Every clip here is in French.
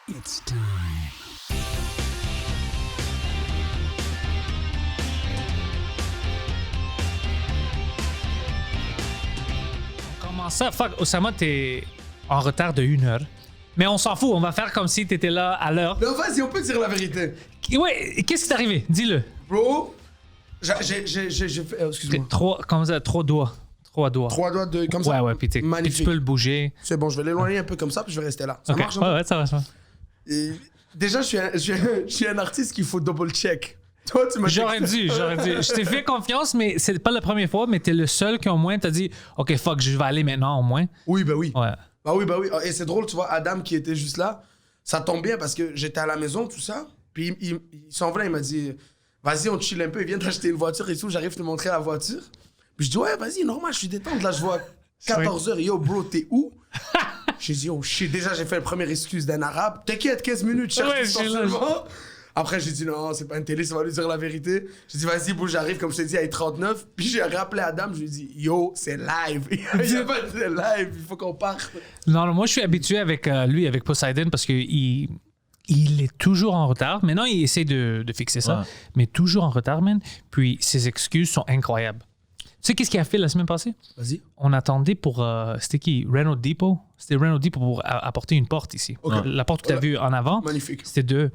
It's time. Comment ça? Fuck, Osama, t'es en retard de 1 heure. Mais on s'en fout, on va faire comme si t'étais là à l'heure. Non, vas-y, on peut dire la vérité. Ouais, qu'est-ce qui t'est arrivé? Dis-le. Bro, j'ai fait... excuse-moi. Trop doigts. 3 doigts. 3 doigts de... comme ça? Ouais, puis tu Magnifique. peux le bouger. C'est bon, je vais l'éloigner un peu comme ça, puis je vais rester là. Ça Ok. marche un peu? Ouais, ça va. Et déjà, je suis un artiste qu'il faut double-check. Toi, tu m'as J'aurais dû. Je t'ai fait confiance, mais c'est pas la première fois, mais t'es le seul qui au moins t'a dit « Ok, fuck, je vais aller maintenant au moins. Oui, bah oui. » Ouais. Bah oui. Et c'est drôle, tu vois, Adam qui était juste là, ça tombe bien parce que j'étais à la maison, tout ça. Puis il s'en venait, il m'a dit vas-y, on chill un peu, il vient d'acheter une voiture et tout, j'arrive te montrer la voiture. Puis je dis ouais, vas-y, normal, je suis détente. Là, je vois 14h, yo, bro, t'es où? J'ai dit oh shit, déjà j'ai fait la première excuse d'un arabe. T'inquiète, 15 minutes, cherche Ouais, tout ça j'ai seulement. Après, j'ai dit non, c'est pas une télé, ça va lui dire la vérité. J'ai dit vas-y, bro, j'arrive, comme je t'ai dit, à 39. Puis j'ai rappelé Adam, je lui ai dit yo, c'est live. Il a pas dit c'est live, il faut qu'on parte. Non, moi je suis habitué avec lui, avec Poseidon, parce qu'il est toujours en retard. Maintenant, il essaie de fixer ça, mais toujours en retard, man. Puis ses excuses sont incroyables. Tu sais qu'est-ce qu'il a fait la semaine passée? Vas-y. On attendait pour... c'était qui? Renault Depot? C'était Renault Depot pour apporter une porte ici. Ok. La porte que tu as vue en avant, Magnifique. c'était 2.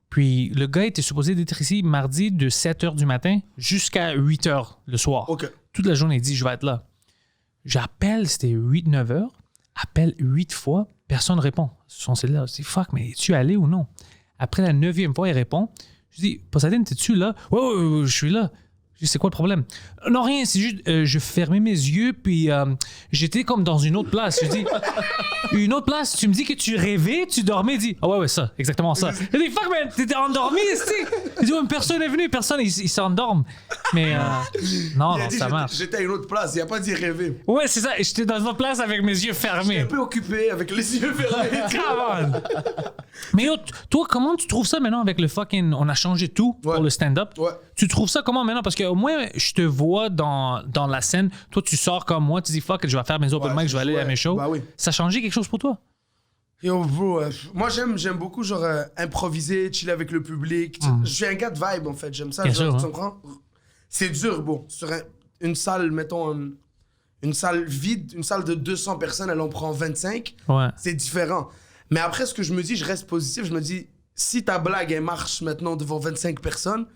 Puis le gars était supposé d'être ici mardi de 7h du matin jusqu'à 8h le soir. Ok. Toute la journée, il dit, je vais être là. J'appelle, c'était 8-9 heures. Appelle 8 fois, personne ne répond. Son cellulaire, je dis, fuck, mais es-tu allé ou non? Après la 9e fois, il répond. Je dis, Poseidon, t'es-tu là? Ouais, je suis là. Je dis, c'est quoi le problème? Non, rien, c'est juste, je fermais mes yeux, puis j'étais comme dans une autre place. Je dis, une autre place, tu me dis que tu rêvais, tu dormais, il dit, ah ouais, ça, exactement ça. Je dis, fuck, man, t'étais endormi, ici. Il dit, ouais, mais personne n'est venu, personne, ils s'endorment. Mais non, Il a dit, ça marche. j'étais à une autre place, il a pas dit rêver. Ouais, c'est ça, j'étais dans une autre place avec mes yeux J'étais fermés. un peu occupé avec les yeux fermés. Come on. Mais yo, toi, comment tu trouves ça maintenant avec le fucking... On a changé tout Ouais. pour le stand-up. Ouais. Tu trouves ça comment maintenant? Parce qu'au moins, je te vois dans la scène. Toi, tu sors comme moi, tu dis fuck, je vais faire mes open mic, je vais aller à mes shows. Bah oui. Ça a changé quelque chose pour toi? Yo, bro, moi j'aime beaucoup genre improviser, chiller avec le public. Je suis un gars de vibe en fait, j'aime ça. Bien Genre, sûr, tu comprends? C'est dur, bon. Sur une salle, mettons, une salle vide, une salle de 200 personnes, elle en prend 25. Ouais. C'est différent. Mais après, ce que je me dis, je reste positif. Je me dis, si ta blague, elle marche maintenant devant 25 personnes,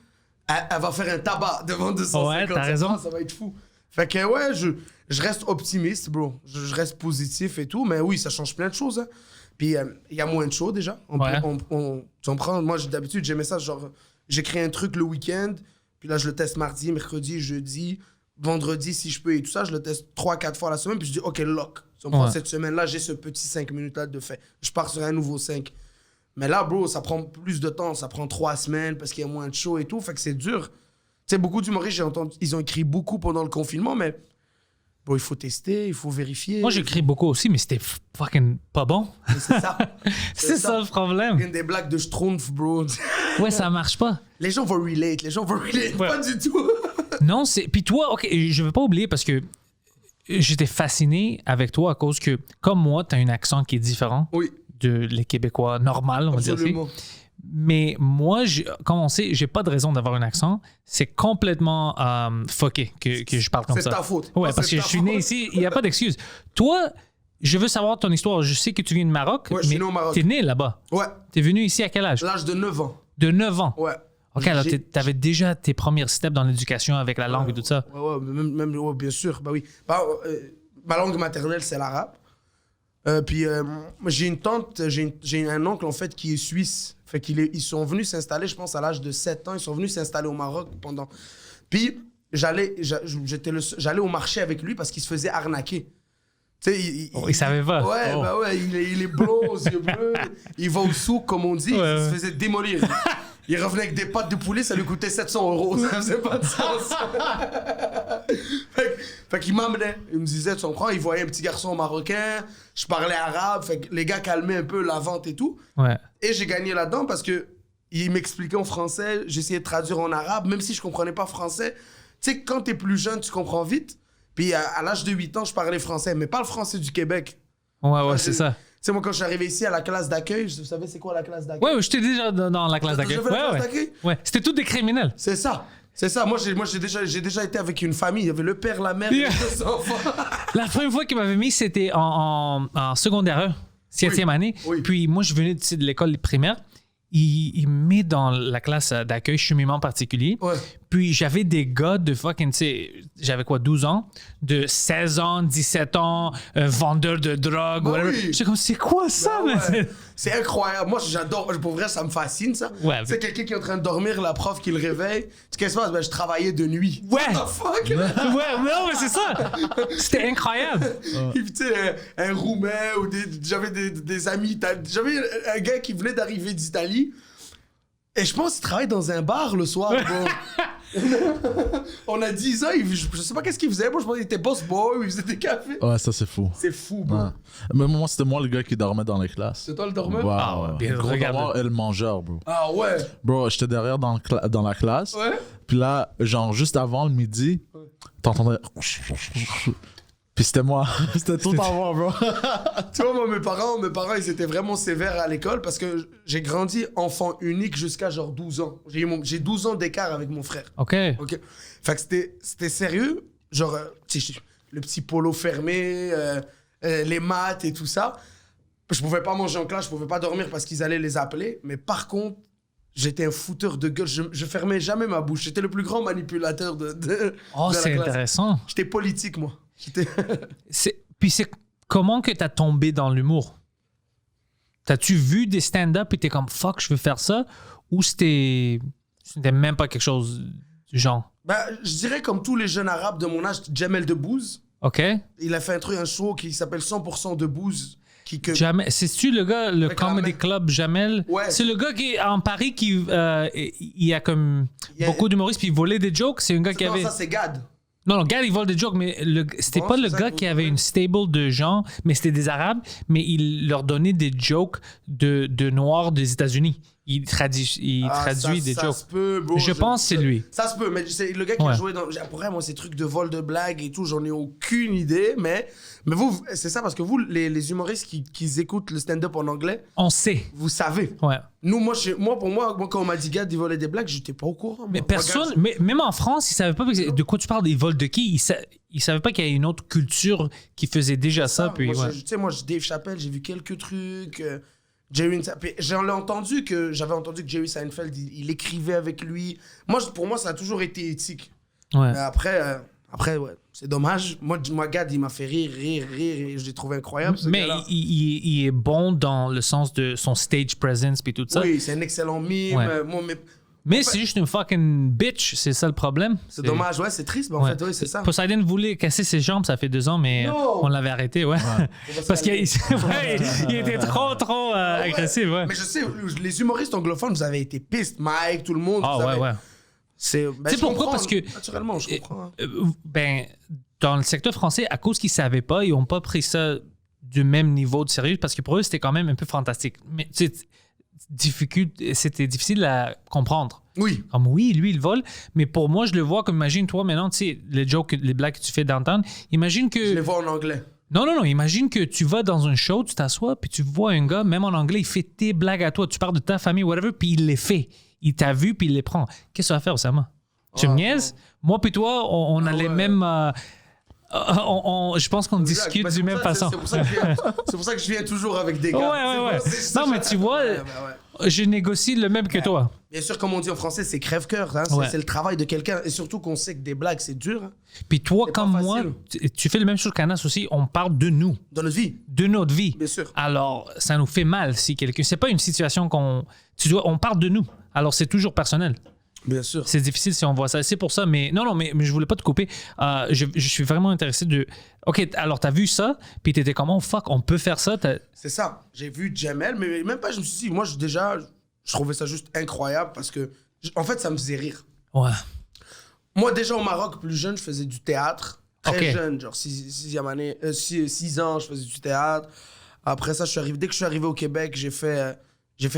elle va faire un tabac devant 250. Ouais, t'as raison. Ça va être fou. Fait que ouais, je reste optimiste, bro. Je reste positif et tout. Mais oui, ça change plein de choses. Hein. Puis il y a moins de shows déjà. Ouais. Tu comprends? Moi, d'habitude, j'aimais ça. Genre, j'écris un truc le week-end. Puis là, je le teste mardi, mercredi, jeudi, vendredi, si je peux et tout ça. Je le teste 3-4 fois la semaine. Puis je dis, OK, lock. Tu comprends? Ouais. Cette semaine-là, j'ai ce petit 5 minutes-là de fait. Je pars sur un nouveau 5. Mais là, bro, ça prend plus de temps. Ça prend 3 semaines parce qu'il y a moins de shows et tout. Fait que c'est dur. Tu sais, beaucoup d'humoristes, j'ai entendu, ils ont écrit beaucoup pendant le confinement, mais bon, il faut tester, il faut vérifier. Moi, j'écris beaucoup aussi, mais c'était fucking pas bon. Mais c'est ça. C'est ça le problème. Une des blagues de Schtroumpf, bro. Ouais, ça marche pas. Les gens vont relate, Ouais. pas du tout. Non, c'est... Puis toi, OK, je veux pas oublier parce que j'étais fasciné avec toi à cause que, comme moi, t'as un accent qui est différent Oui, de les Québécois normales, on va dire. absolument. Mais moi, comme on sait, j'ai pas de raison d'avoir un accent. C'est complètement fucké que je parle comme C'est ça. ta faute. Ouais, Non, parce c'est que ta je suis né faute. ici, il n'y a pas d'excuse. Toi, je veux savoir ton histoire. Je sais que tu viens de Maroc, Ouais, je suis mais né au Maroc. t'es né là-bas. Ouais, T'es venu ici à quel âge? l'âge de 9 ans. De 9 ans. Ouais. OK, alors J'ai- t'avais déjà tes premiers steps dans l'éducation avec la langue et tout ça. Ouais, ouais, bien sûr, bah oui. Ma langue maternelle, c'est l'arabe. Puis j'ai une tante, j'ai un oncle en fait qui est suisse. Fait ils sont venus s'installer, je pense, à l'âge de 7 ans. Ils sont venus s'installer au Maroc pendant. Puis j'allais au marché avec lui parce qu'il se faisait arnaquer. Tu sais, Il savait pas. Ouais, Oh. bah ouais, il est blond, aux yeux bleus. Il va au souk, comme on dit. Ouais, Il se ouais. faisait démolir. Il revenait avec des pâtes de poulet, ça lui coûtait 700 €. Ça faisait pas de sens. fait qu'il m'amenait. Il me disait, tu comprends, il voyait un petit garçon marocain. Je parlais arabe. Fait que les gars calmaient un peu la vente et tout. Ouais. Et j'ai gagné là-dedans parce que il m'expliquait en français. J'essayais de traduire en arabe, même si je comprenais pas français. Tu sais, quand t'es plus jeune, tu comprends vite. Puis à l'âge de 8 ans, je parlais français, mais pas le français du Québec. Ouais, c'est ça. sais, moi, quand je suis arrivé ici à la classe d'accueil, vous savez, c'est quoi la classe d'accueil? Ouais, j'étais déjà dans la classe d'accueil. T'as déjà fait la classe d'accueil? Ouais, c'était tous des criminels. C'est ça. C'est ça. Moi, j'ai déjà été avec une famille. Il y avait le père, la mère, Yeah. les 2 enfants. La première fois qu'il m'avait mis, c'était en secondaire 7e année. Oui. Puis moi, je venais de l'école primaire. Il me met dans la classe d'accueil cheminement particulier. Ouais. Puis j'avais des gars de fucking, tu sais, j'avais quoi, 12 ans, de 16 ans, 17 ans, vendeurs de drogue, Bah whatever. oui. J'étais comme, c'est quoi ça, Ah man? ouais. C'est incroyable. Moi, j'adore. Pour vrai, ça me fascine, ça. Ouais. C'est quelqu'un qui est en train de dormir, la prof qui le réveille. Qu'est-ce qui se passe? Ben, je travaillais de nuit. Ouais. What the fuck? Ouais, non, mais c'est ça. C'était incroyable. Et puis, tu sais, un Roumain ou j'avais des amis. J'avais un gars qui venait d'arriver d'Italie. Et je pense qu'il travaille dans un bar le soir, bro. On a 10 ans, je sais pas qu'est-ce qu'il faisait. Moi, je pense qu'il était boss boy ou il faisait des cafés. Ouais, ça, c'est fou. C'est fou, bro. Ouais. Mais moi, c'était moi le gars qui dormait dans les classes. C'est toi le dormeur? Wow. Ah ouais, bien, Le gros regarde. dormeur et le mangeur, bro. Ah ouais. Bro, j'étais derrière dans la classe. Ouais. Puis là, genre, juste avant le midi, t'entendais... Puis c'était moi. C'était tout en moi, bro. Tu vois, moi, mes parents, ils étaient vraiment sévères à l'école parce que j'ai grandi enfant unique jusqu'à genre 12 ans. J'ai 12 ans d'écart avec mon frère. OK. OK? Fait que c'était sérieux. Genre, tu sais, le petit polo fermé, les maths et tout ça. Je pouvais pas manger en classe, je pouvais pas dormir parce qu'ils allaient les appeler. Mais par contre, j'étais un fouteur de gueule. Je fermais jamais ma bouche. J'étais le plus grand manipulateur de Oh, de la c'est classe. intéressant. J'étais politique, moi. Puis c'est comment que t'as tombé dans l'humour? T'as-tu vu des stand-up et t'es comme fuck, je veux faire ça? Ou c'était même pas quelque chose du genre? Ben, je dirais comme tous les jeunes arabes de mon âge, Jamel Debbouze. OK? Il a fait un show qui s'appelle 100% Debbouze. Jamel, c'est-tu le gars, le Avec la Comedy main. Club Jamel? Ouais. C'est le gars qui est en Paris qui il y a comme Il y a- beaucoup d'humoristes puis il volait des jokes. C'est un gars qui Non, avait. ça, c'est Gad. Non, gars, il vole des jokes, mais c'était Bon, pas c'est le ça gars que qui vous avait trouvez. une stable de gens, mais c'était des Arabes, mais il leur donnait des jokes de Noirs des États-Unis. Il traduit des ça jokes. se peut, bro. Je pense que c'est lui. Ça se peut, mais c'est le gars qui a Ouais. joué dans. Pour vrai, moi, ces trucs de vol de blagues et tout, j'en ai aucune idée, mais vous, c'est ça, parce que vous, les humoristes qui écoutent le stand-up en anglais, On sait. vous savez. Ouais. Nous, pour moi, quand on m'a dit Gad, il volait des blagues, j'étais pas au courant. Mais moi. personne, mais même en France, ils savaient pas de quoi tu parles, des vols de qui. Ils savaient pas qu'il y a une autre culture qui faisait déjà ça. Puis, moi, ouais. tu sais, moi, Dave Chappelle, j'ai vu quelques trucs. J'avais entendu que Jerry Seinfeld, il écrivait avec lui. Pour moi, ça a toujours été éthique. Ouais. Mais après, ouais, c'est dommage. Moi, Gad, il m'a fait rire, et je l'ai trouvé incroyable. ce Mais gars-là. il est bon dans le sens de son stage presence puis tout ça. Oui, c'est un excellent mime. Ouais. Mais c'est juste une fucking bitch, c'est ça le problème. C'est dommage, ouais, c'est triste, mais en fait, oui, c'est ça. Poseidon voulait casser ses jambes, ça fait 2 ans, mais Non! on l'avait arrêté, ouais. Parce qu'il ouais, il était trop agressif, ouais. Mais je sais, les humoristes anglophones, vous avez été pistes, Mike, tout le monde. Ah, vous avez- ouais. C'est C'est pourquoi? Parce que- Naturellement, je comprends. hein. Ben, dans le secteur français, à cause qu'ils savaient pas, ils ont pas pris ça du même niveau de sérieux parce que pour eux, c'était quand même un peu fantastique. Mais tu sais, c'était difficile à comprendre. Oui. Comme oui, lui, il vole, mais pour moi, je le vois comme, imagine, toi, maintenant, tu sais, les jokes, les blagues que tu fais d'entendre, imagine Je les que... vois en anglais. Non, imagine que tu vas dans un show, tu t'assois, puis tu vois un gars, même en anglais, il fait tes blagues à toi, tu parles de ta famille, whatever, puis il les fait. Il t'a vu, puis il les prend. Qu'est-ce que tu vas faire, Osama? Tu me niaises? Moi puis toi, on a les ouais. mêmes... je pense qu'on discute Bah, du c'est même pour ça- façon. C'est pour ça que je viens toujours avec des gars. Ouais. C'est Non, mais tu vois, Ouais. je négocie le même que toi. Bien sûr, comme on dit en français, c'est crève-cœur. Hein. Ouais. C'est le travail de quelqu'un. Et surtout qu'on sait que des blagues, c'est dur. Hein. Puis toi, C'est pas comme moi, facile. tu fais le même chose qu'Anas aussi. On parle de nous, Dans notre vie, de notre vie. bien sûr. Alors, ça nous fait mal si quelqu'un... C'est pas une situation on parle de nous. Alors, c'est toujours personnel. Bien sûr. C'est difficile si on voit ça. C'est pour ça, mais non, mais je voulais pas te couper. Je suis vraiment intéressé de... OK, alors t'as vu ça, puis t'étais comme, oh fuck, on peut faire ça. C'est ça. J'ai vu Jamel, mais même pas, je me suis dit, moi, je trouvais ça juste incroyable parce que, en fait, ça me faisait rire. Ouais. Moi, déjà au Maroc, plus jeune, je faisais du théâtre. Très Ok. jeune, genre 6 ans, je faisais du théâtre. Après ça, dès que je suis arrivé au Québec, j'ai fait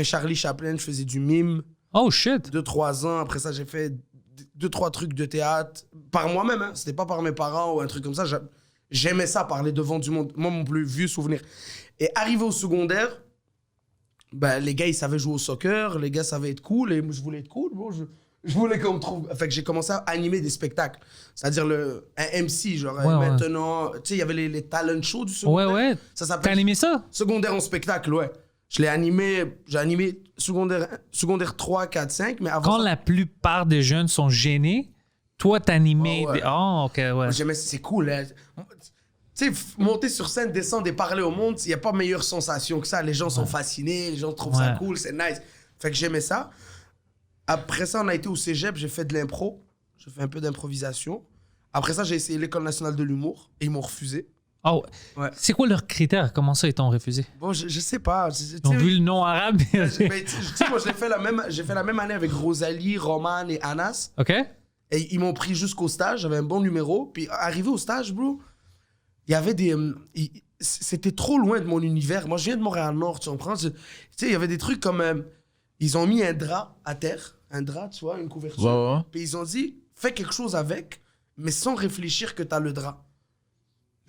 Charlie Chaplin, je faisais du mime. Oh shit. 2-3 ans. Après ça, j'ai fait 2-3 trucs de théâtre par moi-même. Hein. C'était pas par mes parents ou un truc comme ça. J'aimais ça, parler devant du monde. Moi, mon plus vieux souvenir. Et arrivé au secondaire, ben, les gars, ils savaient jouer au soccer, les gars savaient être cool, et moi, je voulais être cool. Bon, je voulais qu'on me trouve. Fait que j'ai commencé à animer des spectacles. C'est-à-dire un MC, genre maintenant. Tu sais, il y avait les talent shows du secondaire. Ouais. Ça T'as s'appelle animé ça? secondaire en spectacle, ouais. Je l'ai animé, j'ai animé secondaire 3, 4, 5, mais avant Quand ça, la plupart des jeunes sont gênés, toi, t'animais... Ouais. OK, ouais. j'aimais, c'est cool. Hein. Tu sais, monter sur scène, descendre et parler au monde, il n'y a pas meilleure sensation que ça. Les gens sont fascinés, les gens trouvent ça cool, c'est nice. Fait que j'aimais ça. Après ça, on a été au cégep, j'ai fait de l'impro. J'ai fait un peu d'improvisation. Après ça, j'ai essayé l'École nationale de l'humour et ils m'ont refusé. Oh, Ouais. c'est quoi leurs critères? Comment ça, ils t'ont refusé? Bon, je sais pas. Ils ont vu le nom arabe? Ben, tu sais, moi, j'ai fait la même année avec Rosalie, Roman et Anas. OK? Et ils m'ont pris jusqu'au stage, j'avais un bon numéro. Puis arrivé au stage, bro, il y avait des... c'était trop loin de mon univers. Moi, je viens de Montréal-Nord, tu comprends? Tu sais, il y avait des trucs comme... ils ont mis un drap à terre, un drap, tu vois, une couverture. Ouais. Puis ils ont dit, fais quelque chose avec, mais sans réfléchir que t'as le drap.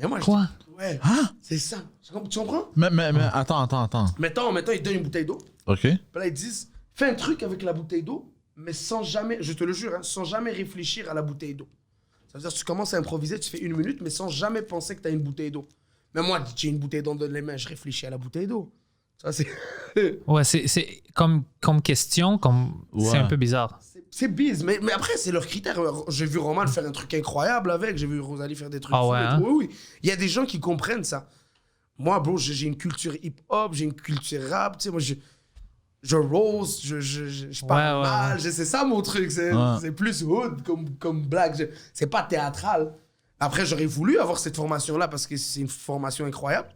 Et moi, Quoi? je dis, ouais, c'est ça. Tu comprends? Mais attends. Mettons, ils donnent une bouteille d'eau. OK. Puis là, ils disent, fais un truc avec la bouteille d'eau, mais sans jamais, je te le jure, hein, sans jamais réfléchir à la bouteille d'eau. Ça veut dire que tu commences à improviser, tu fais 1 minute, mais sans jamais penser que tu as une bouteille d'eau. Mais moi, j'ai une bouteille d'eau dans les mains, je réfléchis à la bouteille d'eau. Ça, c'est... Ouais, c'est comme question, c'est un peu bizarre. c'est bise, mais après, c'est leur critère. J'ai vu Roman faire un truc incroyable avec, j'ai vu Rosalie faire des trucs Ah fous ouais, et hein? tout. Oui. Il y a des gens qui comprennent ça. Moi, bro, j'ai une culture hip-hop, j'ai une culture rap, tu sais, moi, je rose, je parle mal, c'est ça mon truc, c'est plus hood comme blague, c'est pas théâtral. Après, j'aurais voulu avoir cette formation-là parce que c'est une formation incroyable.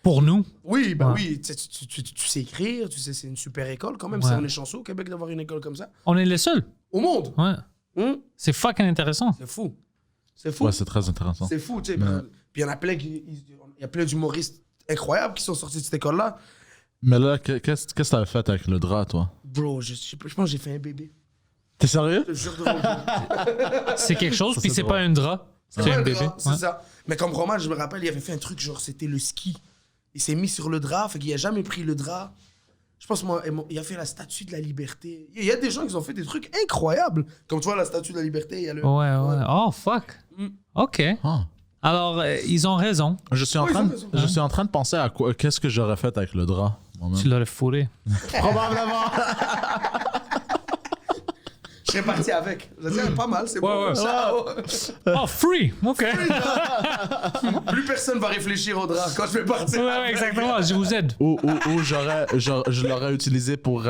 Pour nous? Oui, ben oui, tu sais écrire, tu sais, c'est une super école quand même, on est chanceux au Québec d'avoir une école comme ça. On est les seuls. Au monde. Ouais. C'est fucking intéressant. C'est fou. C'est fou. Ouais, c'est très intéressant. C'est fou, tu sais. Puis il y en a plein il y a plein d'humoristes incroyables qui sont sortis de cette école-là. Mais là, qu'est-ce que t'avais fait avec le drap, toi? Bro, je pense que j'ai fait un bébé. T'es sérieux? Je te jure devant Dieu. C'est quelque chose, Ça, puis c'est c'est drôle. pas un drap. C'est Ouais, un le bébé. drap, c'est Ouais. ça. Mais comme Roman, je me rappelle, il avait fait un truc, genre, c'était le ski. Il s'est mis sur le drap, fait qu'il a jamais pris le drap. Je pense, moi, il a fait la statue de la liberté. Il y a des gens qui ont fait des trucs incroyables. Comme tu vois, la statue de la liberté, il y a le... Ouais. Oh, fuck. OK. Ah. Alors, ils ont raison. Je suis en train de penser à quoi, qu'est-ce que j'aurais fait avec le drap. moi-même. Tu l'aurais fourré. Probablement. Je serais parti avec. Je disais, pas mal, c'est bon. ouais. Ciao. Oh, free! OK. Plus personne va réfléchir au drap quand je vais partir. Ouais, exactement. Je vous aide. Ou je l'aurais utilisé pour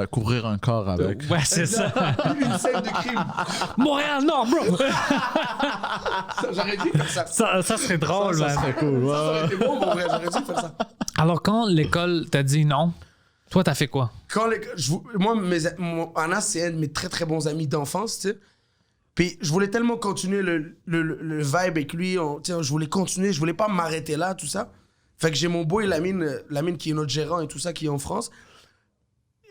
couvrir un corps avec. Ouais, c'est ça. Une scène de crime. Montréal, non, bro! J'aurais dû faire ça. Ça serait drôle, Ça man. serait cool. Ça aurait été bon, mon vrai. J'aurais dû faire ça. Alors, quand l'école t'a dit non, toi, t'as fait quoi? Moi, Anas, c'est un de mes très très bons amis d'enfance, tu sais. Puis je voulais tellement continuer le vibe avec lui. Je voulais continuer, je voulais pas m'arrêter là, tout ça. Fait que j'ai mon boy Lamine qui est notre gérant et tout ça, qui est en France.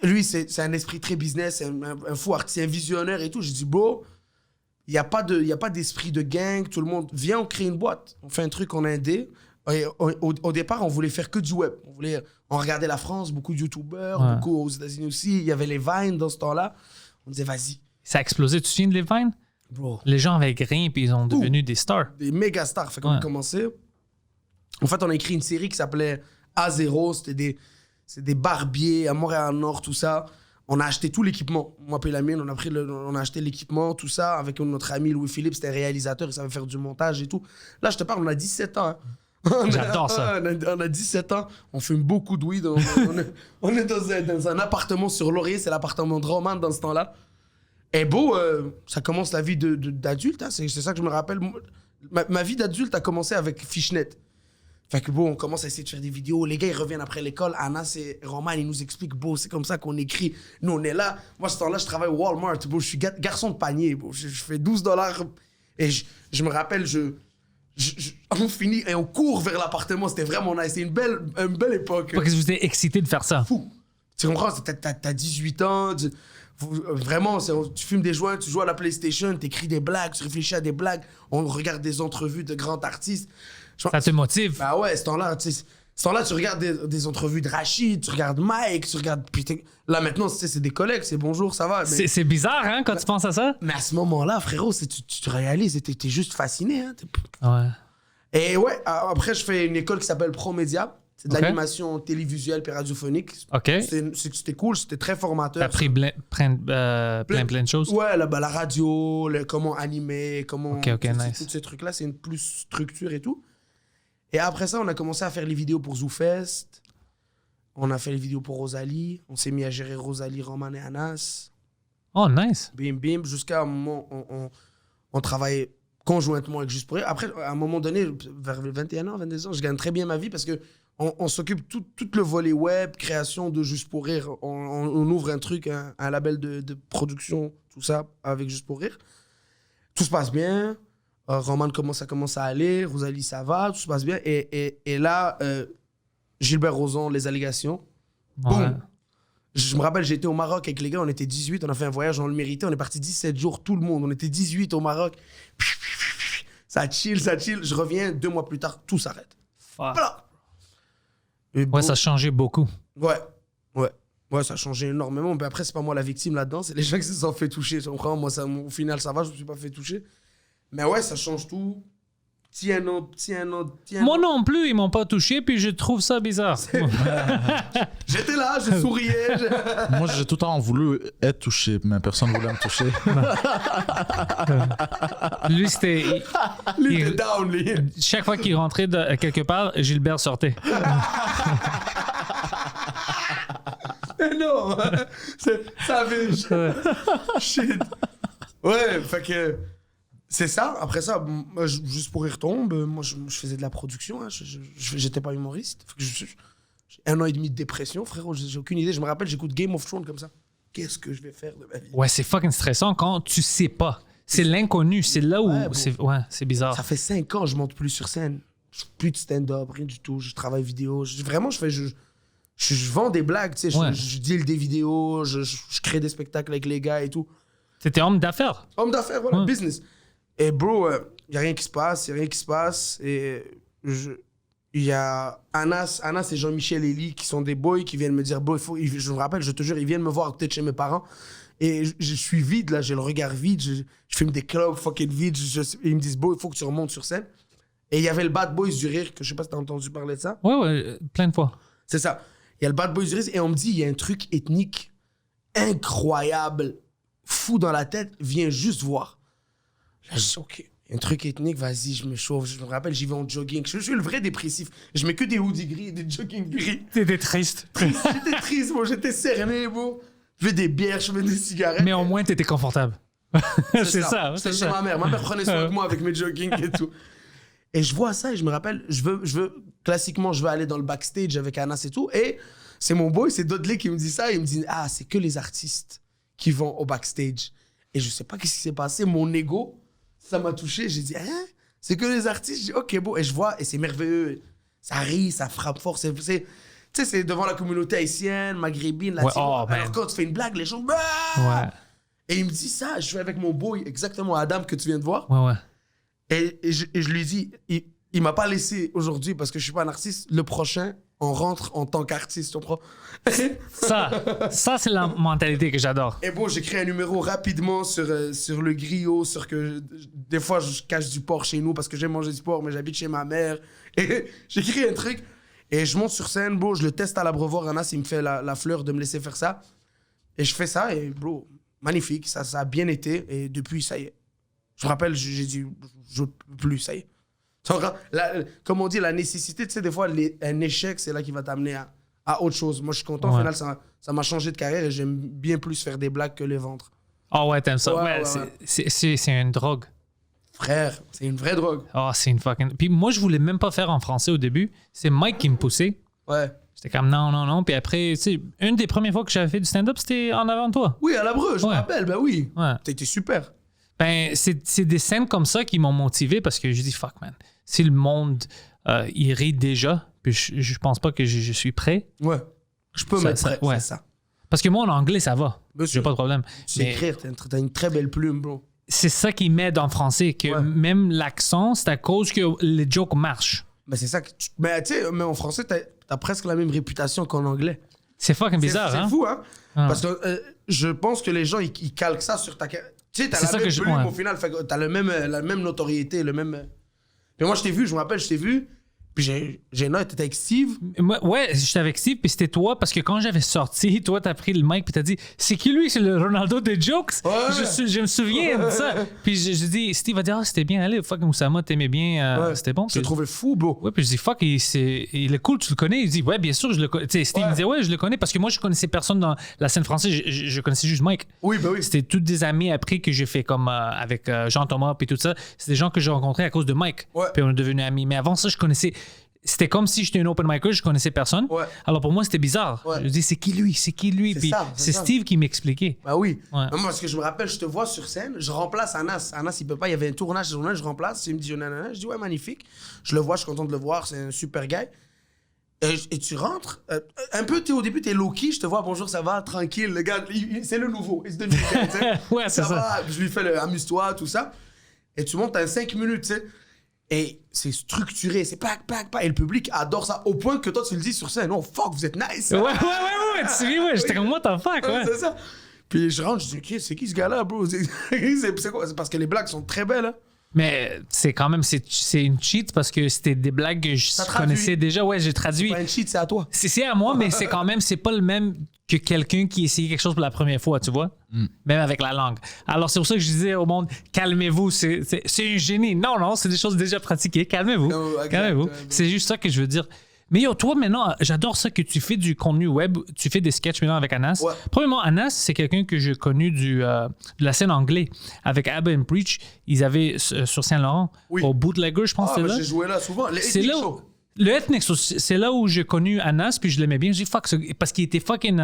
Lui, c'est un esprit très business, un fou artiste, un visionnaire et tout. J'ai dit, bro, il n'y a pas d'esprit de gang, tout le monde. Viens, on crée une boîte. On fait un truc en indé. Et au départ, on voulait faire que du web. On regardait la France, beaucoup de youtubeurs, beaucoup aux États-Unis aussi. Il y avait les Vines dans ce temps-là. On disait, vas-y. Ça a explosé. Tu te souviens de les Vines? Bro. Les gens avaient rien puis ils ont devenu des stars. Des méga stars. Fait qu'on a commencé. En fait, on a écrit une série qui s'appelait A0. C'est des barbiers à Montréal-Nord, tout ça. On a acheté tout l'équipement. Moi et Lamine, on a acheté l'équipement, tout ça. Avec notre ami Louis-Philippe, c'était réalisateur, il savait faire du montage et tout. Là, je te parle, on a 17 ans. Hein. J'adore ça. On a 17 ans, on fume beaucoup de weed. On est dans un appartement sur Laurier, c'est l'appartement de Roman dans ce temps-là. Et beau, ça commence la vie d'adulte, hein, c'est ça que je me rappelle. Ma vie d'adulte a commencé avec Fishnet. Fait que bon, on commence à essayer de faire des vidéos. Les gars, ils reviennent après l'école. Anas et Roman, ils nous expliquent, beau, c'est comme ça qu'on écrit. Nous, on est là. Moi, ce temps-là, je travaille au Walmart. Beau, je suis garçon de panier. Beau, je fais $12. Et je me rappelle, on finit et on court vers l'appartement. C'était vraiment nice. C'était une belle époque. Parce que vous êtes excité de faire ça. Fou. Tu comprends? T'as 18 ans. Vraiment, tu fumes des joints, tu joues à la PlayStation, t'écris des blagues, tu réfléchis à des blagues. On regarde des entrevues de grands artistes. Ça te motive. Bah ouais, ce temps-là, tu regardes des entrevues de Rachid, tu regardes Mike, tu regardes... Puis là, maintenant, c'est des collègues, c'est bonjour, ça va. Mais, C'est bizarre, hein, quand tu penses à ça? mais à ce moment-là, frérot, tu te réalises, t'es juste fasciné. Hein, Ouais. Et ouais, après, je fais une école qui s'appelle ProMédia. C'est de Ok. l'animation télévisuelle et radiophonique. OK. C'était cool, c'était très formateur. T'as appris plein de choses? Ouais, la radio, comment animer, comment... Ok, nice. Tous ces trucs-là, c'est une plus structure et tout. Et après ça, on a commencé à faire les vidéos pour ZooFest. On a fait les vidéos pour Rosalie. On s'est mis à gérer Rosalie, Roman et Anas. Oh, nice. Bim, bim. Jusqu'à un moment, on travaillait conjointement avec Juste pour Rire. Après, à un moment donné, vers 21 ans, 22 ans, je gagne très bien ma vie parce que on s'occupe tout le volet web, création de Juste pour Rire. On ouvre un truc, un label de production, tout ça, avec Juste pour Rire. Tout se passe bien. Roman commence à aller. Rosalie, ça va. Tout se passe bien. Et là, Gilbert Rozon, les allégations. Ouais. Boum. Je me rappelle, j'étais au Maroc avec les gars. On était 18. On a fait un voyage, on le méritait. On est parti 17 jours, tout le monde. On était 18 au Maroc. Ça chill. Je reviens 2 mois plus tard. Tout s'arrête. Fuck. Voilà. Et Ouais, bon, ça a changé beaucoup. Ouais, ça a changé énormément. Mais après, c'est pas moi la victime là-dedans. C'est les gens qui se sont fait toucher. Tu comprends? Moi, au final, ça va. Je me suis pas fait toucher. Mais ouais, ça change tout. Tiens, Moi non plus, ils m'ont pas touché, puis je trouve ça bizarre. J'étais là, je souriais. Moi, j'ai tout le temps voulu être touché, mais personne ne voulait me toucher. Lui, c'était... Lui, t'es down, lui. Chaque fois qu'il rentrait quelque part, Gilbert sortait. Mais non. Ça avait... Shit. Ouais, fait que... C'est ça. Après ça, moi, Juste pour y retomber, moi, je faisais de la production. Hein. J'étais pas humoriste. Fait que j'ai 1 an et demi de dépression, frérot. J'ai aucune idée. Je me rappelle, j'écoute Game of Thrones comme ça. Qu'est-ce que je vais faire de ma vie? Ouais, c'est fucking stressant quand tu sais pas. C'est l'inconnu. C'est là où... Ouais, c'est bizarre. Ça fait 5 ans, je monte plus sur scène. Plus de stand-up, rien du tout. Je travaille vidéo. Vraiment, je vends des blagues, tu sais. Ouais. Je deal des vidéos, je crée des spectacles avec les gars et tout. C'était homme d'affaires. Homme d'affaires, voilà, Ouais. business. Et bro, il n'y a rien qui se passe, Et il y a Anas et Jean-Michel Elie qui sont des boys qui viennent me dire, bro, je me rappelle, je te jure, ils viennent me voir peut-être chez mes parents. Et je suis vide, là, j'ai le regard vide, je filme des clubs fucking vides. Ils me disent, bro, il faut que tu remontes sur scène. Et il y avait le Bad Boys du Rire, que je sais pas si t'as entendu parler de ça. Ouais, plein de fois. C'est ça. Il y a le Bad Boys du Rire, et on me dit, il y a un truc ethnique incroyable, fou dans la tête, viens juste voir. Là, je dis, OK, un truc ethnique, vas-y, je me chauffe. Je me rappelle, j'y vais en jogging. Je suis le vrai dépressif. Je mets que des hoodies gris et des jogging gris. T'étais triste. J'étais triste, moi, j'étais cerné, bro. Je fais des bières, je fais des cigarettes. Mais au moins, t'étais confortable. c'est ça. C'était chez ma mère. Ma mère prenait soin de moi avec mes jogging et tout. Et je vois ça et je me rappelle, classiquement, je veux aller dans le backstage avec Anas et tout. Et c'est mon boy, c'est Dudley qui me dit ça. Il me dit, ah, c'est que les artistes qui vont au backstage. Et je sais pas qu'est-ce qui s'est passé. Mon ego, ça m'a touché. J'ai dit, hein? C'est que les artistes? J'ai dit, OK, bon. Et je vois, et c'est merveilleux. Ça rit, ça frappe fort. Tu sais, c'est devant la communauté haïtienne, maghrébine, latine. Ouais, oh, alors quand tu fais une blague, les gens... Bah! Ouais. Et il me dit ça. Je suis avec mon boy, exactement Adam que tu viens de voir. Ouais. Et je lui dis, il m'a pas laissé aujourd'hui parce que je suis pas un artiste. Le prochain, on rentre en tant qu'artiste, tu comprends? Ça c'est la mentalité que j'adore. Et bon, j'ai créé un numéro rapidement sur le griot, sur que des fois je cache du porc chez nous parce que j'aime manger du porc, mais j'habite chez ma mère. Et j'ai créé un truc et je monte sur scène, bro, je le teste à l'abreuvoir. Anas, il me fait la fleur de me laisser faire ça. Et je fais ça et bro, magnifique, ça a bien été. Et depuis, ça y est. Je me rappelle, j'ai dit, je peux plus, ça y est. Comme on dit, la nécessité, tu sais, des fois, un échec, c'est là qui va t'amener à autre chose. Moi, je suis content. Au final, ça m'a changé de carrière et j'aime bien plus faire des blagues que les vendre. Oh ouais, t'aimes ça. Ouais. C'est une drogue. Frère, c'est une vraie drogue. Oh, c'est une fucking... Puis moi, je voulais même pas faire en français au début. C'est Mike qui me poussait. Ouais. J'étais comme non. Puis après, tu sais, une des premières fois que j'avais fait du stand-up, c'était en avant de toi. Oui, à l'Abreu, je me rappelle. Ben oui. Ouais. T'as été super. Ben, c'est des scènes comme ça qui m'ont motivé parce que je dis, fuck, man. Si le monde, il rit déjà, puis je pense pas que je suis prêt. Ouais. Je peux mettre prêt, ouais. c'est ça. Parce que moi, en anglais, ça va. J'ai pas de problème. Tu sais écrire, t'as une très belle plume, bro. C'est ça qui m'aide en français, que même l'accent, c'est à cause que les jokes marchent. Mais c'est ça que mais tu sais, mais en français, t'as presque la même réputation qu'en anglais. C'est fucking bizarre, C'est hein? fou, hein? Ah. Parce que je pense que les gens, ils calquent ça sur ta... Tu sais, t'as C'est la ça même que je- plume ouais. au final, fait que t'as la même notoriété, le même... Mais moi, je t'ai vu, je me rappelle, je t'ai vu, puis j'ai noté, t'étais avec Steve. Moi, ouais, j'étais avec Steve, puis c'était toi, parce que quand j'avais sorti, toi, t'as pris le mic, puis t'as dit, c'est qui lui? C'est le Ronaldo des jokes? Ouais. Je me souviens de ça. Puis j'ai dit, Steve a dit, ah, c'était bien, allez, fuck, Oussama, t'aimais bien, Ouais. c'était bon. Je te Puis- trouvais fou, bro. Ouais, puis je dis, fuck, il est cool, tu le connais? Il dit, ouais, bien sûr, je le connais. Tu sais, Steve Ouais. me disait, ouais, je le connais, parce que moi, je connaissais personne dans la scène française, je connaissais juste Mike. Oui, bah oui. C'était tous des amis après que j'ai fait comme avec Jean-Thomas puis tout ça. C'est des gens que j'ai rencontrés à cause de Mike. Ouais. Puis on est devenus amis. Mais avant ça, je connaissais... C'était comme si j'étais un open micer, je connaissais personne. Ouais. Alors pour moi, c'était bizarre. Ouais. Je me dis, c'est qui lui? C'est qui lui? C'est Puis ça, c'est c'est ça. Steve qui m'expliquait. Bah oui. Ouais. Moi, parce que je me rappelle, je te vois sur scène, je remplace Anas. Anas, il peut pas, il y avait un tournage, je remplace. Il me dit, nanana. Je dis, ouais, magnifique. Je le vois, je suis content de le voir, c'est un super gars. Et tu rentres, un peu, au début, t'es low-key, je te vois, bonjour, ça va, tranquille. Le gars, c'est le nouveau, il se devient le gars, tu sais. Ouais, c'est ça. va. Je lui fais le amuse-toi, tout ça. Et tu montes à 5 minutes, tu sais. Et c'est structuré, c'est pack. Et le public adore ça, au point que toi, tu le dis sur scène, oh fuck, vous êtes nice. Ouais. Tu sais, ouais, j'étais comme moi, t'en fuck, ouais. C'est ça. Puis je rentre, je dis, OK, c'est qui ce gars-là, bro? C'est quoi? C'est parce que les blagues sont très belles, hein? Mais c'est quand même, c'est une cheat parce que c'était des blagues que je traduit. connaissais déjà. Ouais, j'ai traduit. Pas un cheat, c'est à toi. C'est à moi, mais c'est quand même, c'est pas le même que quelqu'un qui essayait quelque chose pour la première fois, tu vois? Même avec la langue. Alors, c'est pour ça que je disais au monde, calmez-vous, c'est un génie. Non, c'est des choses déjà pratiquées. Calmez-vous. Non, exact, Calmez-vous. ouais. C'est juste ça que je veux dire. Mais yo, toi, maintenant, j'adore ça que tu fais du contenu web, tu fais des sketchs maintenant avec Anas. Ouais. Premièrement, Anas, c'est quelqu'un que j'ai connu de la scène anglaise. Avec Abba and Preach, ils avaient sur Saint-Laurent, Oui. au Bootlegger, je pense Ah, que c'est mais là. j'ai joué là souvent. Les C'est Ethnic là Show. le Ethnic, c'est là où j'ai connu Anas, puis je l'aimais bien. J'ai dit fuck, parce qu'il était fucking.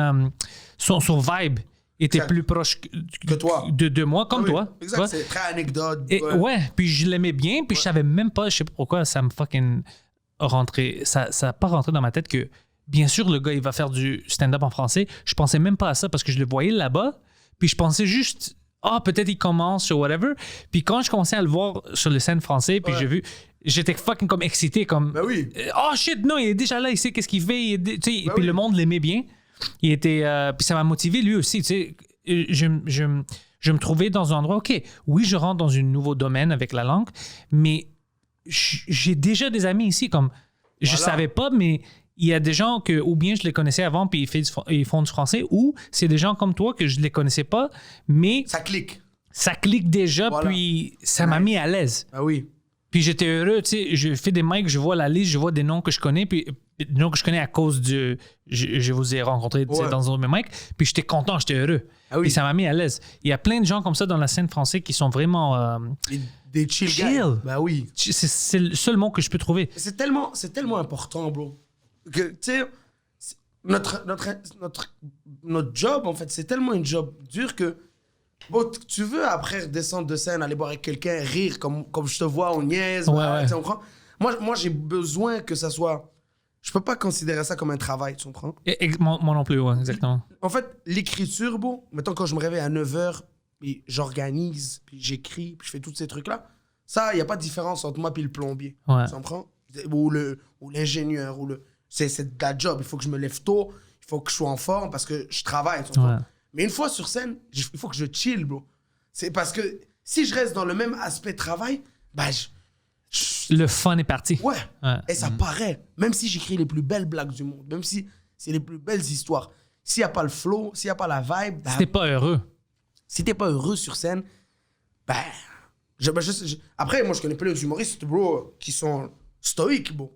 Son vibe était Exact. plus proche Que toi. de moi, comme Ah oui, toi. tu Exact, vois. c'est très anecdote. Et, ouais, puis je l'aimais bien, puis je savais même pas, je sais pas pourquoi, ça me fucking rentré. Ça a pas rentré dans ma tête que, bien sûr, le gars, il va faire du stand-up en français. Je pensais même pas à ça parce que je le voyais là-bas, puis je pensais juste, peut-être il commence ou whatever. Puis quand je commençais à le voir sur le scène français, puis Ouais. j'ai vu, j'étais fucking comme excité, comme, Ben oui. oh shit, non, il est déjà là, il sait qu'est-ce qu'il fait. Tu sais, Ben puis oui. le monde l'aimait bien. Il était, puis ça m'a motivé lui aussi. Tu sais, je me trouvais dans un endroit, OK, oui, je rentre dans un nouveau domaine avec la langue, mais j'ai déjà des amis ici, comme, je Voilà. savais pas, mais il y a des gens que, ou bien je les connaissais avant, puis ils font du français, ou c'est des gens comme toi que je les connaissais pas, mais Ça clique. ça clique déjà, Voilà. puis ça m'a Nice. mis à l'aise. Ah oui. Puis j'étais heureux, tu sais, je fais des mics, je vois la liste, je vois des noms que je connais, puis des noms que je connais à cause du... Je vous ai rencontré tu sais, Ouais. dans un de mes mics, puis j'étais content, j'étais heureux. Ah oui. Puis ça m'a mis à l'aise. Il y a plein de gens comme ça dans la scène française qui sont vraiment... Des chill Chill. guys. Ben oui. c'est le seul mot que je peux trouver. C'est tellement important, bro. Que, tu sais, notre job, en fait, c'est tellement un job dur que, bon, tu veux après redescendre de scène, aller boire avec quelqu'un, rire, comme je te vois, on niaise, Ouais, voilà, ouais. tu comprends? Moi, j'ai besoin que ça soit... Je peux pas considérer ça comme un travail, tu comprends? Moi non plus, ouais, exactement. En fait, l'écriture, bro, mettons quand je me réveille à 9h, puis j'organise, puis j'écris, puis je fais tous ces trucs-là, ça, il n'y a pas de différence entre moi et le plombier. Ouais. Tu comprends? Ou l'ingénieur, c'est de la job. Il faut que je me lève tôt, il faut que je sois en forme parce que je travaille, tu comprends? Ouais. Mais une fois sur scène, il faut que je chill, bro. C'est parce que si je reste dans le même aspect travail, bah, Le fun est parti. ouais. Ouais. Et ça paraît. Même si j'écris les plus belles blagues du monde, même si c'est les plus belles histoires, s'il n'y a pas le flow, s'il n'y a pas la vibe, bah, Si t'es pas heureux. si t'es pas heureux sur scène, ben. Après, moi, je connais pas les humoristes, bro, qui sont stoïques, bro.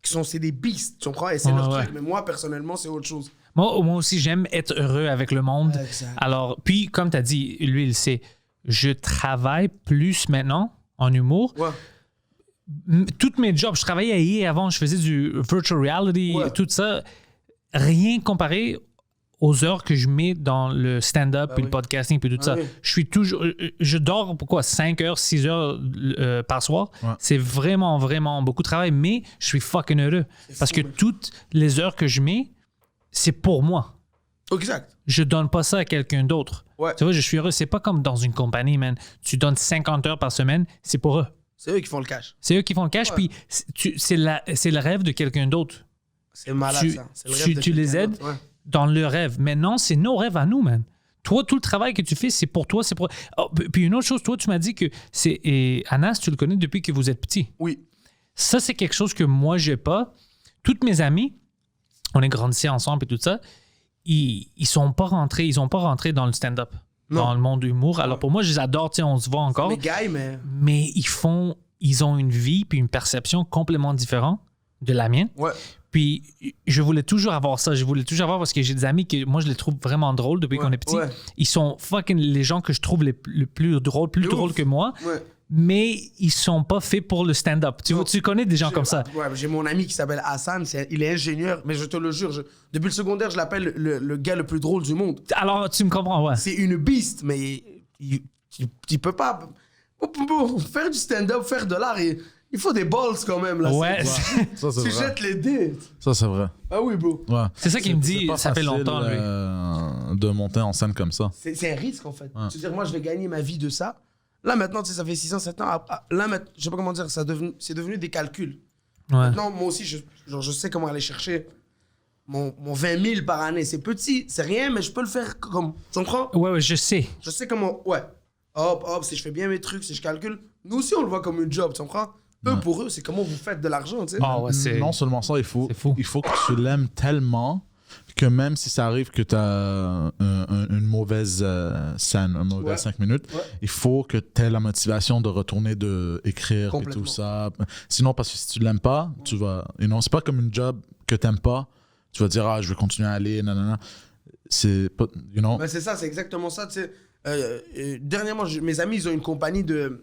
C'est des beasts, tu comprends? Et c'est Ouais, leur ouais. truc. Mais moi, personnellement, c'est autre chose. Moi aussi, j'aime être heureux avec le monde. Exact. Alors, puis, comme tu as dit, lui, il sait, je travaille plus maintenant en humour. Ouais. Toutes mes jobs, je travaillais à EA avant, je faisais du virtual reality, Ouais. tout ça. Rien comparé aux heures que je mets dans le stand-up, puis oui. le podcasting, puis tout Ah ça. oui. Je suis toujours... Je dors, pourquoi, 5 heures, 6 heures par soir. Ouais. C'est vraiment, vraiment beaucoup de travail, mais je suis fucking heureux. Parce fou, que mec. toutes les heures que je mets, c'est pour moi. Exact. Je donne pas ça à quelqu'un d'autre. Ouais. Tu vois, je suis heureux. C'est pas comme dans une compagnie, man. Tu donnes 50 heures par semaine, c'est pour eux. C'est eux qui font le cash. C'est eux qui font le cash, Ouais. puis c'est le rêve de quelqu'un d'autre. C'est malade, Tu- ça. C'est le rêve de tu les quelqu'un aides. d'autre, ouais. Dans le rêve. Maintenant, c'est nos rêves à nous, man. Toi, tout le travail que tu fais, c'est pour toi, c'est pour... Oh, puis une autre chose, toi, tu m'as dit que c'est... Et Anas, tu le connais depuis que vous êtes petit. Oui. Ça, c'est quelque chose que moi, j'ai pas. Toutes mes amis, on est grandissés ensemble et tout ça, ils ont pas rentré dans le stand-up, Non. dans le monde de l'humour. Alors pour moi, je les adore, tu sais, on se voit encore. Les gars, mais. Mais ils ont une vie puis une perception complètement différente de la mienne. Ouais. Puis je voulais toujours avoir ça. Je voulais toujours avoir parce que j'ai des amis que moi je les trouve vraiment drôles depuis qu'on est petit. Ouais. Ils sont fucking les gens que je trouve le plus drôles, plus De drôles ouf. que moi, Ouais. mais ils sont pas faits pour le stand-up. Tu Non. connais des gens comme ça. Ouais, j'ai mon ami qui s'appelle Hassan, il est ingénieur, mais je te le jure, depuis le secondaire, je l'appelle le gars le plus drôle du monde. Alors tu me comprends, ouais. C'est une beast, mais il peut pas. Pour faire du stand-up, faire de l'art, il faut des balls quand même. Là. Ouais, Ça, c'est Tu vrai. jettes les dés. Ça, c'est vrai. Ah oui, bro. Ouais. C'est ça qu'il me dit, c'est pas ça fait facile, longtemps, lui. de monter en scène comme ça. C'est un risque, en fait. Ouais. Tu veux dire, moi, je vais gagner ma vie de ça. Là, maintenant, tu sais, ça fait 6 ans, 7 ans. Là, je sais pas comment dire, c'est devenu des calculs. Ouais. Maintenant, moi aussi, je sais comment aller chercher mon 20 000 par année. C'est petit, c'est rien, mais je peux le faire comme. Tu comprends? Ouais, je sais. Je sais comment. Ouais. Hop, si je fais bien mes trucs, si je calcule. Nous aussi, on le voit comme une job, tu comprends? Eux, pour eux, c'est comment vous faites de l'argent, tu sais. Ah ouais, c'est... Non seulement ça, c'est fou. il faut que tu l'aimes tellement que même si ça arrive que tu as une mauvaise scène, un mauvais Ouais. 5 minutes, Ouais. il faut que tu aies la motivation de retourner, de écrire et Complètement. tout ça. Sinon, parce que si tu l'aimes pas, tu vas... c'est pas comme une job que tu n'aimes pas. Tu vas dire, je vais continuer à aller, nanana. C'est pas... Ben, c'est ça, c'est exactement ça, tu sais. Dernièrement, mes amis, ils ont une compagnie de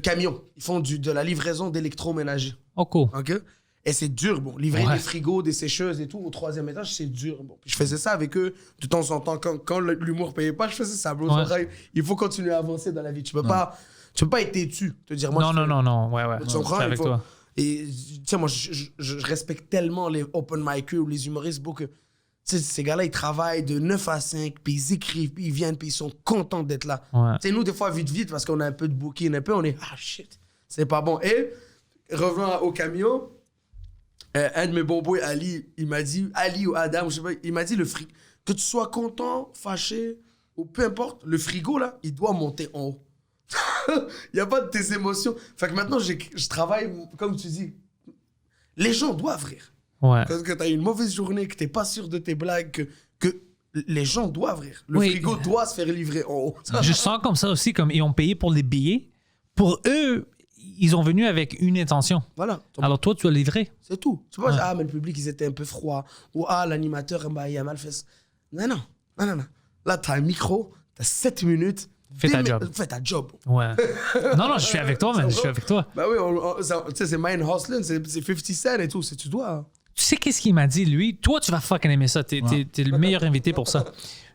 camions. Ils font de la livraison d'électroménager. Oh, cool. OK? Et c'est dur, bon. Livrer Ouais. des frigos, des sécheuses et tout au 3e étage, c'est dur. Bon. Puis je faisais ça avec eux de temps en temps. Quand l'humour payait pas, je faisais ça, bro. Ouais. Il faut continuer à avancer dans la vie. Tu peux pas être têtu. Te dire, moi, Non. Ouais. Tu comprends? Je suis avec Il faut- toi. Et tu sais, moi, je respecte tellement les open micers ou les humoristes, bro, que tu sais, ces gars-là, ils travaillent de 9 à 5, puis ils écrivent, puis ils viennent, puis ils sont contents d'être là. Ouais. Tu sais, nous, des fois, vite, parce qu'on a un peu de booking, on est, shit, c'est pas bon. Et, revenons au camion, un de mes bons boys, Ali, il m'a dit, Ali ou Adam, je sais pas, il m'a dit, que tu sois content, fâché, ou peu importe, le frigo, là, il doit monter en haut. Il n'y a pas de tes émotions. Fait que maintenant, je travaille, comme tu dis, les gens doivent rire. Ouais. Quand tu as une mauvaise journée, que tu n'es pas sûr de tes blagues, que les gens doivent rire. Le Oui. frigo doit se faire livrer en haut. Je sens comme ça aussi, comme ils ont payé pour les billets. Pour eux, ils ont venu avec une intention. Voilà. Alors toi, tu as livré. C'est tout. Tu vois, mais le public, ils étaient un peu froids. Ou l'animateur, il a mal fait. Non. Là, tu as un micro, tu as 7 minutes. Fais ta job. Fais ta job. Ouais. non, je suis avec toi, man. Je suis avec toi. Bah oui, tu sais, c'est Mind Hustling, c'est 50 Cent et tout. Tu dois. Tu sais qu'est-ce qu'il m'a dit, lui? Toi, tu vas fucking aimer ça. T'es le meilleur invité pour ça.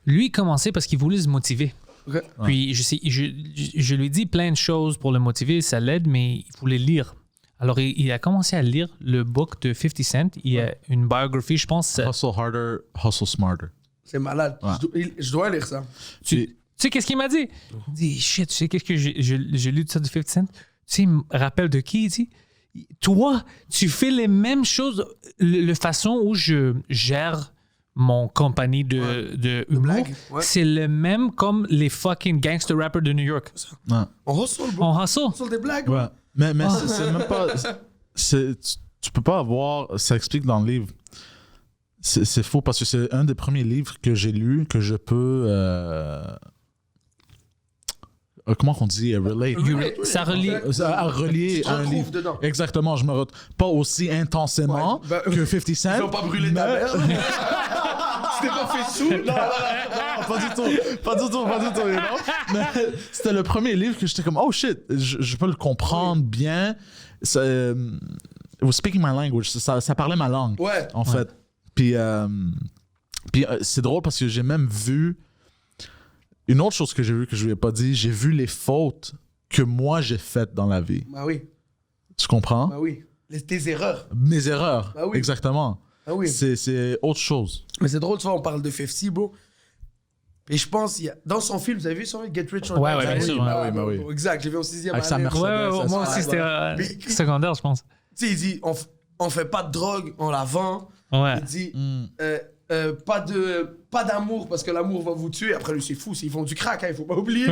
Lui, il commençait parce qu'il voulait se motiver. Okay. Puis, je lui dis plein de choses pour le motiver, ça l'aide, mais il voulait lire. Alors, il a commencé à lire le book de 50 Cent. Il y a une biographie, je pense. Hustle harder, hustle smarter. C'est malade. Ouais. Je dois lire ça. Tu sais qu'est-ce qu'il m'a dit? Il dit, shit, tu sais qu'est-ce que j'ai lu de ça de 50 Cent? Tu sais, il me rappelle de qui? Il dit, toi, tu fais les mêmes choses, la façon où je gère mon compagnie de humour, blagues, ouais. c'est le même comme les fucking gangster rappers de New York. Ouais. On hustle, bro. On hustle. On hustle des blagues. Ouais. Mais c'est même pas... Tu peux pas avoir... Ça explique dans le livre. C'est faux parce que c'est un des premiers livres que j'ai lu que je peux... comment qu'on dit? Relate. Ça relie. À relier Tu te à un retrouves livre. dedans. Exactement. Je me retrouve pas aussi intensément Ouais, bah, que 50 Cent. Ils ont pas brûlé ta mais- merde. Tu t'es pas fait sous. Non, pas du tout, you know? Mais c'était le premier livre que j'étais comme, oh shit, je peux le comprendre bien. Ça, it was speaking my language, ça parlait ma langue, Ouais. en fait. Puis c'est drôle parce que j'ai même vu une autre chose que j'ai vu que je lui ai pas dit, j'ai vu les fautes que moi j'ai faites dans la vie. Bah oui. Tu comprends? Bah oui. Tes erreurs. Mes erreurs, Ah oui. exactement. Ah oui. C'est autre chose. Mais c'est drôle, tu vois, on parle de 50, bro. Et je pense, dans son film, vous avez vu son Get Rich or Ouais, Die ouais, bien Trying? sûr. Bah oui. Exact, j'ai vu au 6e Avec sa année. Mercedes. Ouais, moi aussi, c'était secondaire, je pense. Tu sais, il dit, on fait pas de drogue, on la vend. Ouais. Il dit, pas d'amour parce que l'amour va vous tuer. Après, lui, c'est fou, ils font du crack, il faut pas oublier.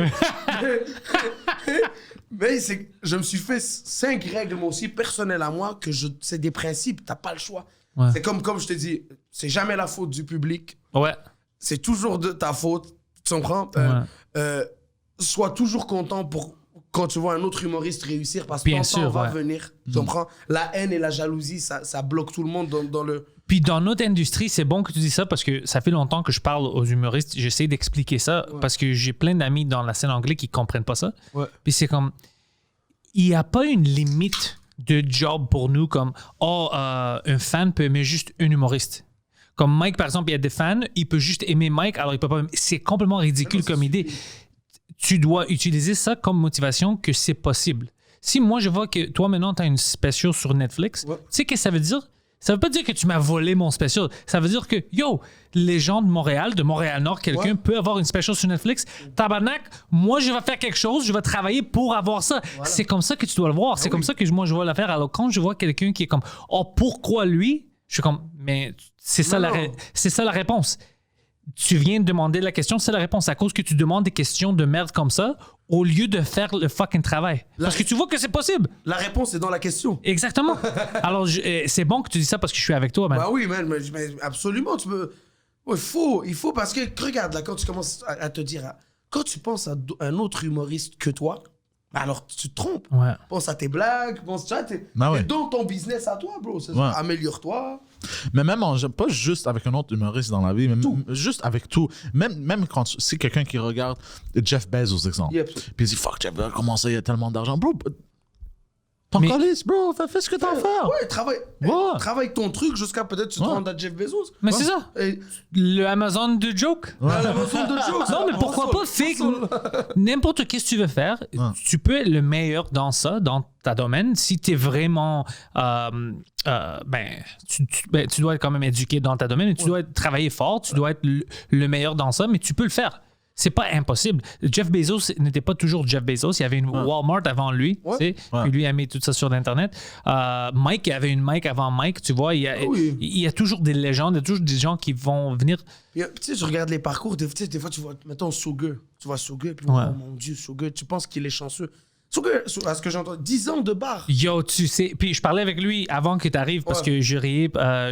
Mais je me suis fait 5 règles, moi aussi, personnelles à moi, c'est des principes, t'as pas le choix. Ouais. C'est comme je te dis, c'est jamais la faute du public, Ouais. c'est toujours de ta faute, tu comprends? Sois toujours content quand tu vois un autre humoriste réussir parce que Bien ton temps sûr, va ouais. venir, tu comprends? La haine et la jalousie, ça bloque tout le monde dans le... Puis dans notre industrie, c'est bon que tu dis ça parce que ça fait longtemps que je parle aux humoristes. J'essaie d'expliquer ça parce que j'ai plein d'amis dans la scène anglaise qui comprennent pas ça. Ouais. Puis c'est comme, il n'y a pas une limite de job pour nous comme, un fan peut aimer juste un humoriste. Comme Mike, par exemple, il y a des fans, il peut juste aimer Mike, alors il peut pas aimer. C'est complètement ridicule comme idée. Tu dois utiliser ça comme motivation que c'est possible. Si moi, je vois que toi, maintenant, tu as une spéciale sur Netflix, tu sais qu'est-ce que ça veut dire? Ça veut pas dire que tu m'as volé mon spécial. Ça veut dire que, les gens de Montréal-Nord, quelqu'un peut avoir une spéciale sur Netflix. Tabarnak, moi, je vais faire quelque chose, je vais travailler pour avoir ça. Voilà. C'est comme ça que tu dois le voir. C'est comme ça que moi, je vois l'affaire. Alors, quand je vois quelqu'un qui est comme, pourquoi lui? Je suis comme, mais c'est ça la réponse. Tu viens de demander la question, c'est la réponse. À cause que tu demandes des questions de merde comme ça, au lieu de faire le fucking travail. Parce que tu vois que c'est possible. La réponse est dans la question. Exactement. Alors, c'est bon que tu dis ça parce que je suis avec toi, man. Bah oui, man, mais absolument. Tu peux... il faut parce que, regarde, là, quand tu commences à te dire... Quand tu penses à un autre humoriste que toi, alors tu te trompes. Ouais. Pense à tes blagues, t'es dans ton business à toi, bro. Améliore-toi. Mais même, pas juste avec un autre humoriste dans la vie, mais juste avec tout. Même quand c'est quelqu'un qui regarde Jeff Bezos, exemple. Yep. Puis il dit, fuck, Jeff Bezos, comment ça, il y a tellement d'argent. Bro, t'en calisses, bro, fais ce que t'as à faire. Ouais, travaille ton truc jusqu'à peut-être tu te rends à Jeff Bezos. Mais c'est ça. Le Amazon de joke. L'Amazon de joke. Non, mais pourquoi pas fake n'importe qu'est-ce que tu veux faire. Tu peux être le meilleur dans ça, dans ta domaine. Si t'es vraiment... tu dois être quand même éduqué dans ta domaine. Tu dois travailler fort. Tu dois être le meilleur dans ça, mais tu peux le faire. C'est pas impossible. Jeff Bezos n'était pas toujours Jeff Bezos. Il y avait une Walmart avant lui. Tu sais, puis lui a mis tout ça sur Internet. Mike, il y avait une Mike avant Mike. Tu vois, il y a toujours des légendes. Il y a toujours des gens qui vont venir. Tu sais, je regarde les parcours. Des fois, tu vois, mettons, Sugar. Tu vois Sugar, puis oh mon Dieu, Sugar, tu penses qu'il est chanceux. Sugar, à ce que j'entends, 10 ans de bar. Yo, tu sais. Puis je parlais avec lui avant que tu arrives parce que j'ai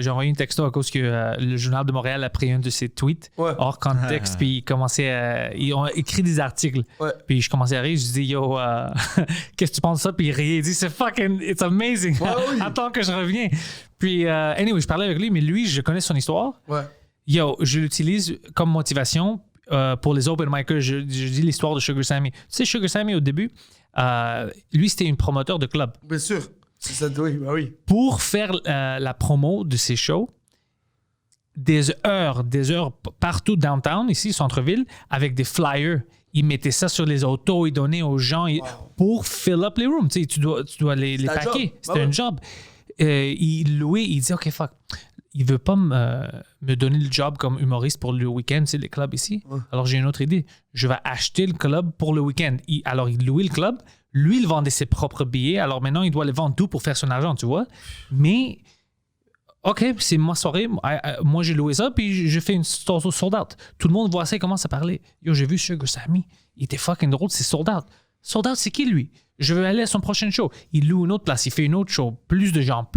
envoyé une texto à cause que le Journal de Montréal a pris un de ses tweets hors contexte. Puis ils ont écrit des articles. Puis je commençais à rire. Je dis, yo, qu'est-ce que tu penses de ça? Puis il riait. Il dit, c'est fucking, it's amazing. Attends que je reviens. Puis, anyway, je parlais avec lui, mais lui, je connais son histoire. Yo, je l'utilise comme motivation pour les open micers. Je dis l'histoire de Sugar Sammy. Tu sais, Sugar Sammy, au début, lui, c'était une promoteur de club. Bien sûr. C'est ça, oui. Pour faire la promo de ses shows, des heures partout downtown, ici, centre-ville, avec des flyers. Il mettait ça sur les autos, il donnait aux gens pour fill up les rooms. Tu sais, tu dois les packer. C'était un job. Il louait, il dit, OK, fuck. Il veut pas me donner le job comme humoriste pour le week-end, c'est les clubs ici. Alors, j'ai une autre idée. Je vais acheter le club pour le week-end. Alors, il louait le club. Lui, il vendait ses propres billets. Alors, maintenant, il doit les vendre tout pour faire son argent, tu vois. Mais, OK, c'est ma soirée. Moi, j'ai loué ça, puis je fais une sold out. Tout le monde voit ça et commence à parler. Yo, j'ai vu Sugar Sammy. Il était fucking drôle, c'est sold out. Sold out, c'est qui, lui? Je veux aller à son prochain show. Il loue une autre place, il fait une autre show. Plus de gens.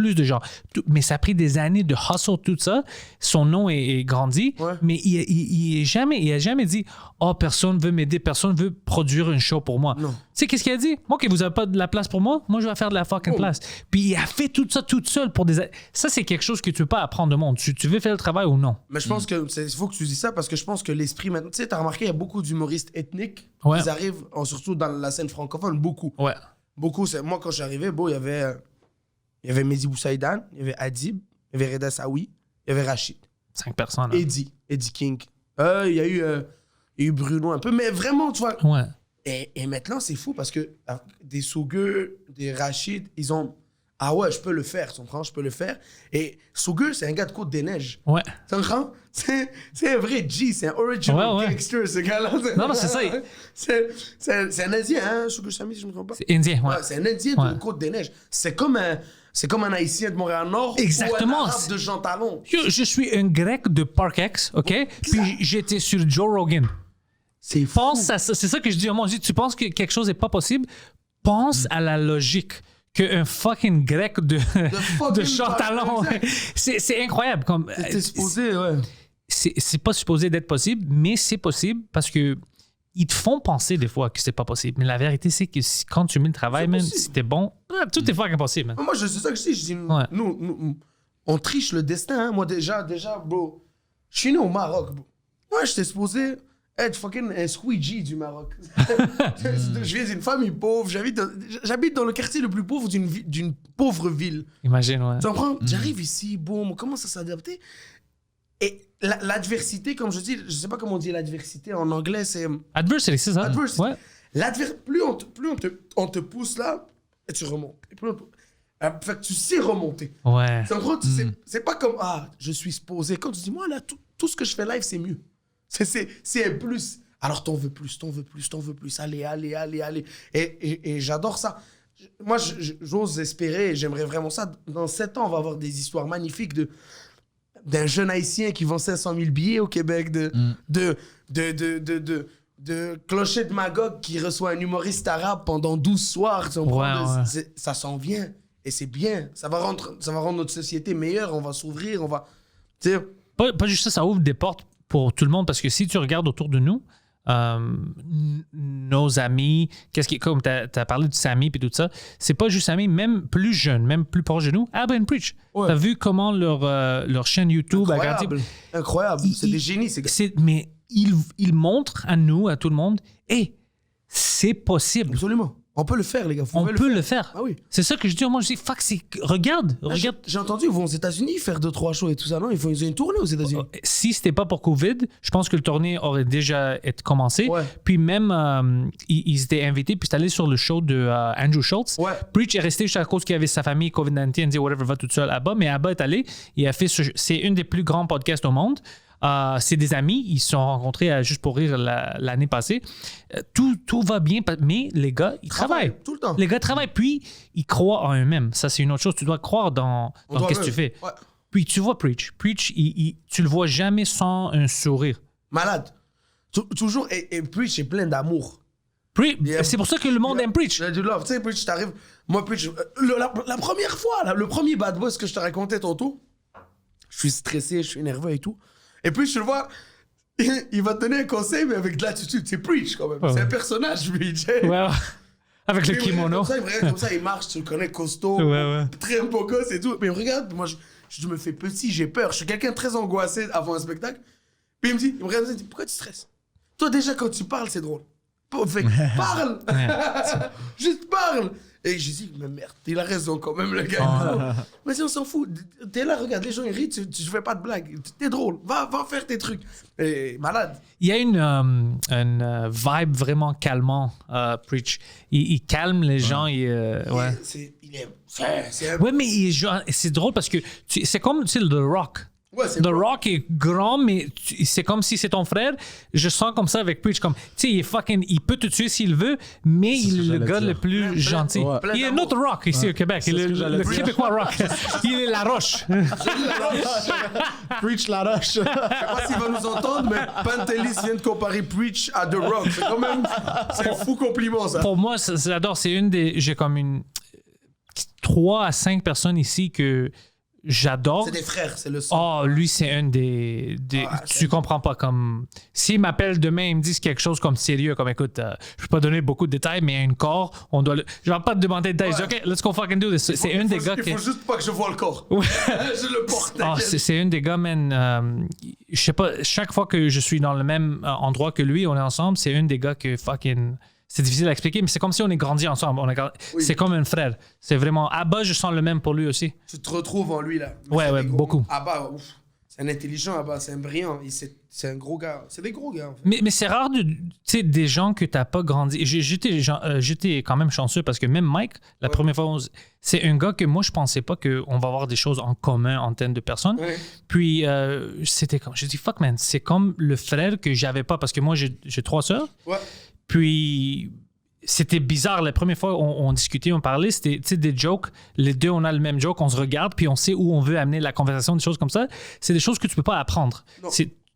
Mais ça a pris des années de hustle, tout ça. Son nom est grandi, mais il a jamais dit « Oh, personne veut m'aider, personne veut produire une show pour moi. » Tu sais, qu'est-ce qu'il a dit? « Moi, que vous n'avez pas de la place pour moi, moi, je vais faire de la fucking place. » Puis il a fait tout ça toute seule pour des années. Ça, c'est quelque chose que tu ne peux pas apprendre au monde. Tu veux faire le travail ou non? Mais je pense que il faut que tu dises ça parce que je pense que l'esprit maintenant... Tu sais, t'as remarqué, il y a beaucoup d'humoristes ethniques qui arrivent, surtout dans la scène francophone, beaucoup. Beaucoup. Moi, quand je suis arrivé, il y avait Mehdi Boussaïdan, il y avait Adib, il y avait Reda Saoui, il y avait Rachid. 5 personnes. Eddie King. Il y a eu Bruno un peu, mais vraiment, tu vois. Et maintenant, c'est fou parce que des Sugar, des Rachid, ils ont ah ouais, je peux le faire, tu comprends? Je peux le faire. Et Sugar, c'est un gars de Côte-des-Neiges. Ouais. Tu comprends? C'est un vrai G, c'est un original Ouais. gangster, ce gars-là. Non, c'est ça. C'est un Indien, hein, Sugar Sammy, si je ne me trompe pas. C'est indien, ouais. Ouais, c'est un Indien de Côte-des-Neiges. C'est comme un Haïtien de Montréal-Nord Exactement. ou un Arabe de Jean Talon. Yo, je suis un grec de Park-X, OK? Puis j'étais sur Joe Rogan. C'est fou. Pense à ça. C'est ça que je dis au monde. Je dis, tu penses que quelque chose n'est pas possible? Pense à la logique qu'un fucking grec de Jean Talon. C'est incroyable. C'était supposé, ouais. C'est pas supposé d'être possible, mais c'est possible parce que ils te font penser des fois que c'est pas possible. Mais la vérité, c'est que quand tu mets le travail, man, si t'es bon, tout est fucking possible. Man. Moi, c'est ça que je dis. Je dis, nous, on triche le destin. Hein. Moi, déjà, bro, je suis né au Maroc, bro. Moi, j'étais supposé être fucking un squeegee du Maroc. Je viens d'une famille pauvre. J'habite dans le quartier le plus pauvre d'une pauvre ville. Imagine, ouais. Tu comprends? J'arrive ici, boum, on commence à s'adapter. Et l'adversité, comme je dis, je sais pas comment on dit l'adversité en anglais, c'est... Adversity, c'est ça. Adversity. Ouais. Plus on te pousse là, et tu remontes. Et plus fait que tu sais remonter. Ouais. Tu comprends? C'est pas comme, je suis supposé. Quand tu dis, moi, là, tout ce que je fais live, c'est mieux. C'est un plus. Alors, t'en veux plus. Allez. Et j'adore ça. Moi, j'ose espérer, j'aimerais vraiment ça. Dans 7 ans, on va avoir des histoires magnifiques d'un jeune Haïtien qui vend 500 000 billets au Québec, de Clocher de Magog qui reçoit un humoriste arabe pendant 12 soirs. Tu comprends? Ça s'en vient. Et c'est bien. Ça va rendre notre société meilleure. On va s'ouvrir. Pas juste ça, ça ouvre des portes pour tout le monde parce que si tu regardes autour de nous, nos amis, comme tu as parlé de Samy et tout ça, c'est pas juste Samy, même plus jeunes, même plus proche de nous, Abba and Preach. Ouais. Tu as vu comment leur chaîne YouTube Incroyable. C'est des génies, ces gars. Mais ils montrent à nous, à tout le monde, c'est possible. Absolument. On peut le faire, les gars. On peut le faire. Ah oui. C'est ça que je dis. Moi, je dis, fuck, regarde. J'ai entendu, ils vont aux États-Unis faire 2-3 shows et tout ça, non? Ils ont une tournée aux États-Unis. Si c'était pas pour COVID, je pense que le tournée aurait déjà été commencé. Ouais. Puis même, ils étaient invités, puis c'est allé sur le show de Andrew Schultz. Ouais. Preach est resté juste à cause qu'il avait sa famille, COVID-19, dit whatever, va tout seul Abba. Mais Abba est allé. Il a fait c'est une des plus grands podcasts au monde. C'est des amis, ils se sont rencontrés à Juste pour rire l'année passée. Tout va bien, mais les gars, ils travaillent. Tout le temps. Les gars travaillent, puis ils croient en eux-mêmes. Ça, c'est une autre chose. Tu dois croire dans qu'est-ce que tu fais. Ouais. Puis tu vois Preach. Preach, tu le vois jamais sans un sourire. Malade. Toujours, et Preach est plein d'amour. C'est pour ça que le monde aime Preach. Il y a du love. Tu sais, Preach, t'arrives... Moi, Preach, la première fois, là, le premier bad boss que je te racontais tantôt, je suis stressé, je suis nerveux et tout. Et puis, je le vois, il va te donner un conseil, mais avec de l'attitude. C'est Preach, quand même. Ouais. C'est un personnage, lui. Ouais. Avec le kimono. Comme ça, il marche, tu le connais, costaud, très beau gosse et tout. Mais regarde, moi, je me fais petit, j'ai peur. Je suis quelqu'un de très angoissé avant un spectacle. Puis il me regarde, il me dit, pourquoi tu stresses? Toi, déjà, quand tu parles, c'est drôle. Parle! Juste parle! Et j'ai dit, mais merde, il a raison quand même, le gars. Mais si on s'en fout, t'es là, regarde, les gens ils rient, tu fais pas de blagues. T'es drôle, va faire tes trucs. Et malade. Il y a une vibe vraiment calmant, Preach. Il calme les gens. Ouais, mais c'est drôle parce que c'est comme The Rock. Ouais, The Rock est grand, mais c'est comme si c'est ton frère. Je sens comme ça avec Preach. Comme, tu sais, il peut te tuer s'il veut, mais il est le gars le plus gentil. Ouais. Il y a un autre Rock ici au Québec. Le Québécois Rock. Il est La Roche. Preach La Roche. Je sais pas s'il va nous entendre, mais Pantelis vient de comparer Preach à The Rock. C'est quand même... C'est un fou compliment, ça. Pour moi, j'adore. C'est j'ai comme 3 à 5 personnes ici que... J'adore. C'est des frères, c'est le son. Lui, c'est un des tu comprends pas comme... S'ils m'appellent demain, ils me disent quelque chose comme sérieux, comme écoute, je peux pas donner beaucoup de détails, mais il y a une corps, on doit je vais pas te demander de détails. OK, let's go fucking do this. C'est un des gars Il faut juste pas que je vois le corps. Ouais. Je le porte. C'est un des gars, man. Je sais pas, chaque fois que je suis dans le même endroit que lui, on est ensemble, c'est un des gars que fucking... C'est difficile à expliquer, mais c'est comme si on est grandi ensemble. Oui. C'est comme un frère. C'est vraiment... Abba, je sens le même pour lui aussi. Tu te retrouves en lui, là. Ouais, beaucoup. Abba, ouf. C'est un intelligent là-bas, c'est un brillant. C'est un gros gars. C'est des gros gars, en fait. Mais c'est rare, tu sais, des gens que t'as pas grandi. J'étais quand même chanceux parce que même Mike, la première fois, c'est un gars que moi, je pensais pas qu'on va avoir des choses en commun en termes de personnes. Ouais. Puis, c'était comme, j'ai dit, fuck man, c'est comme le frère que j'avais pas parce que moi, j'ai 3 sœurs. Ouais. Puis, c'était bizarre. La première fois, on discutait, on parlait, c'était tu sais, des jokes. Les deux, on a le même joke, on se regarde, puis on sait où on veut amener la conversation, des choses comme ça. C'est des choses que tu peux pas apprendre. Non.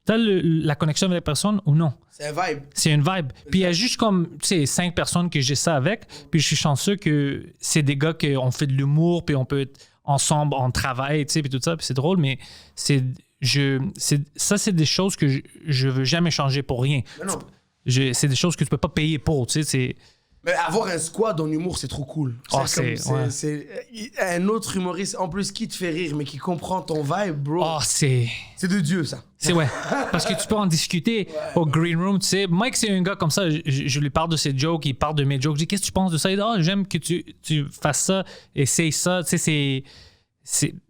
T'as la connexion avec la personne ou non? C'est un vibe. C'est une vibe. Puis il y a juste comme, tu sais, 5 personnes que j'ai ça avec. Puis je suis chanceux que c'est des gars qu'on fait de l'humour, puis on peut être ensemble, on travaille, tu sais, puis tout ça. Puis c'est drôle, mais c'est des choses que je veux jamais changer pour rien. Mais non. C'est des choses que tu peux pas payer pour, tu sais. C'est... Mais avoir un squad en humour, c'est trop cool. Oh, c'est c'est un autre humoriste, en plus, qui te fait rire, mais qui comprend ton vibe, bro. Oh, c'est de Dieu, ça. C'est ouais. Parce que tu peux en discuter au green room, tu sais. Mike, c'est un gars comme ça. Je lui parle de ses jokes, il parle de mes jokes. Je dis, qu'est-ce que tu penses de ça? Il dit, oh, j'aime que tu fasses ça, essaye ça. Tu sais,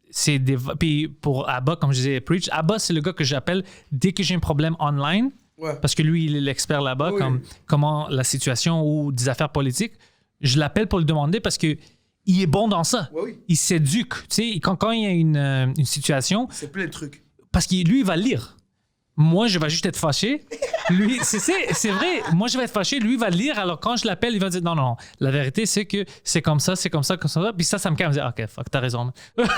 c'est des... Puis pour Abba, comme je disais, Preach, Abba, c'est le gars que j'appelle dès que j'ai un problème online. Ouais. Parce que lui, il est l'expert là-bas, Oui. comme comment la situation ou des affaires politiques. Je l'appelle pour lui demander parce que il est bon dans ça. Ouais, oui. Il s'éduque. Tu sais, quand il y a une situation, C'est plein de trucs. parce que lui, il va lire. Moi, je vais juste être fâché. Lui, c'est vrai. Moi, je vais être fâché. Lui, il va lire. Alors, quand je l'appelle, il va dire non. La vérité, c'est que c'est comme ça, c'est comme ça, comme ça. Puis ça me calme. Je dis, OK, fuck, t'as raison.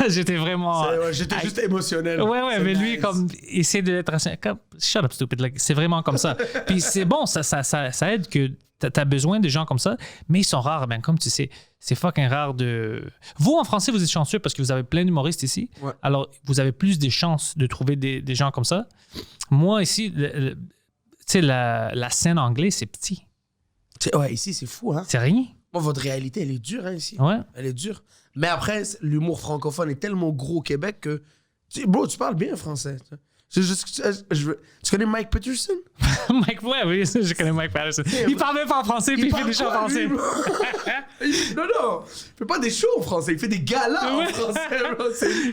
J'étais vraiment. J'étais juste émotionnel. Ouais, C'est mais lui, nice. comme, essaie d'être assez. Comme, shut up, stupid. Like, c'est vraiment comme ça. Puis c'est bon, ça aide que t'as besoin de gens comme ça, mais ils sont rares, ben, comme tu sais. C'est fucking rare de. Vous, en français, vous êtes chanceux parce que vous avez plein d'humoristes ici. Ouais. Alors, vous avez plus de chances de trouver des gens comme ça. Moi, ici, tu sais, la scène anglaise, c'est petit. Ouais, ici, c'est fou, hein. C'est rien. Moi, votre réalité, elle est dure, hein, ici. Ouais. Elle est dure. Mais après, l'humour francophone est tellement gros au Québec que... Bro, tu parles bien français. Tu connais Mike Peterson? Mike, ouais, oui, je connais Mike Patterson. Il parle même pas en français, puis il fait des shows en quoi, français. lui, bro? Non. Il fait pas des shows en français, il fait des galas Ouais. en français, bro.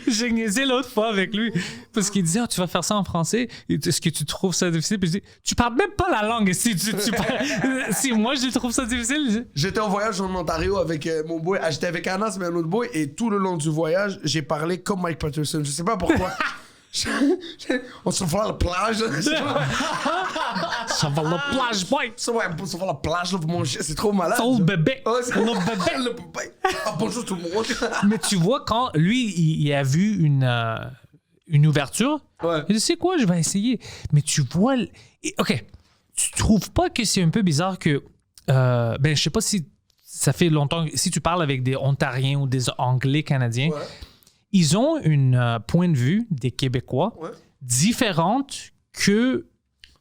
J'ai niaisé l'autre fois avec lui parce qu'il disait tu vas faire ça en français, est-ce que tu trouves ça difficile? Puis je dis tu parles même pas la langue. Si moi je trouve ça difficile, J'étais en voyage en Ontario avec mon boy. J'étais avec Anas, mais un autre boy, et tout le long du voyage, j'ai parlé comme Mike Patterson. Je sais pas pourquoi. On se fait à la plage. ça va la plage, boy. On se fait à la plage là, pour manger. C'est trop malade. Ça, le bébé. Ouais, c'est Le bébé. le bébé. Ah, bonjour tout le monde. Mais tu vois, quand lui, il a vu une ouverture, Ouais. il dit c'est quoi, je vais essayer. Mais tu vois, OK, tu trouves pas que c'est un peu bizarre que, ben, je sais pas si ça fait longtemps, si tu parles avec des Ontariens ou des Anglais canadiens, Ouais. ils ont une point de vue des Québécois Ouais. différente que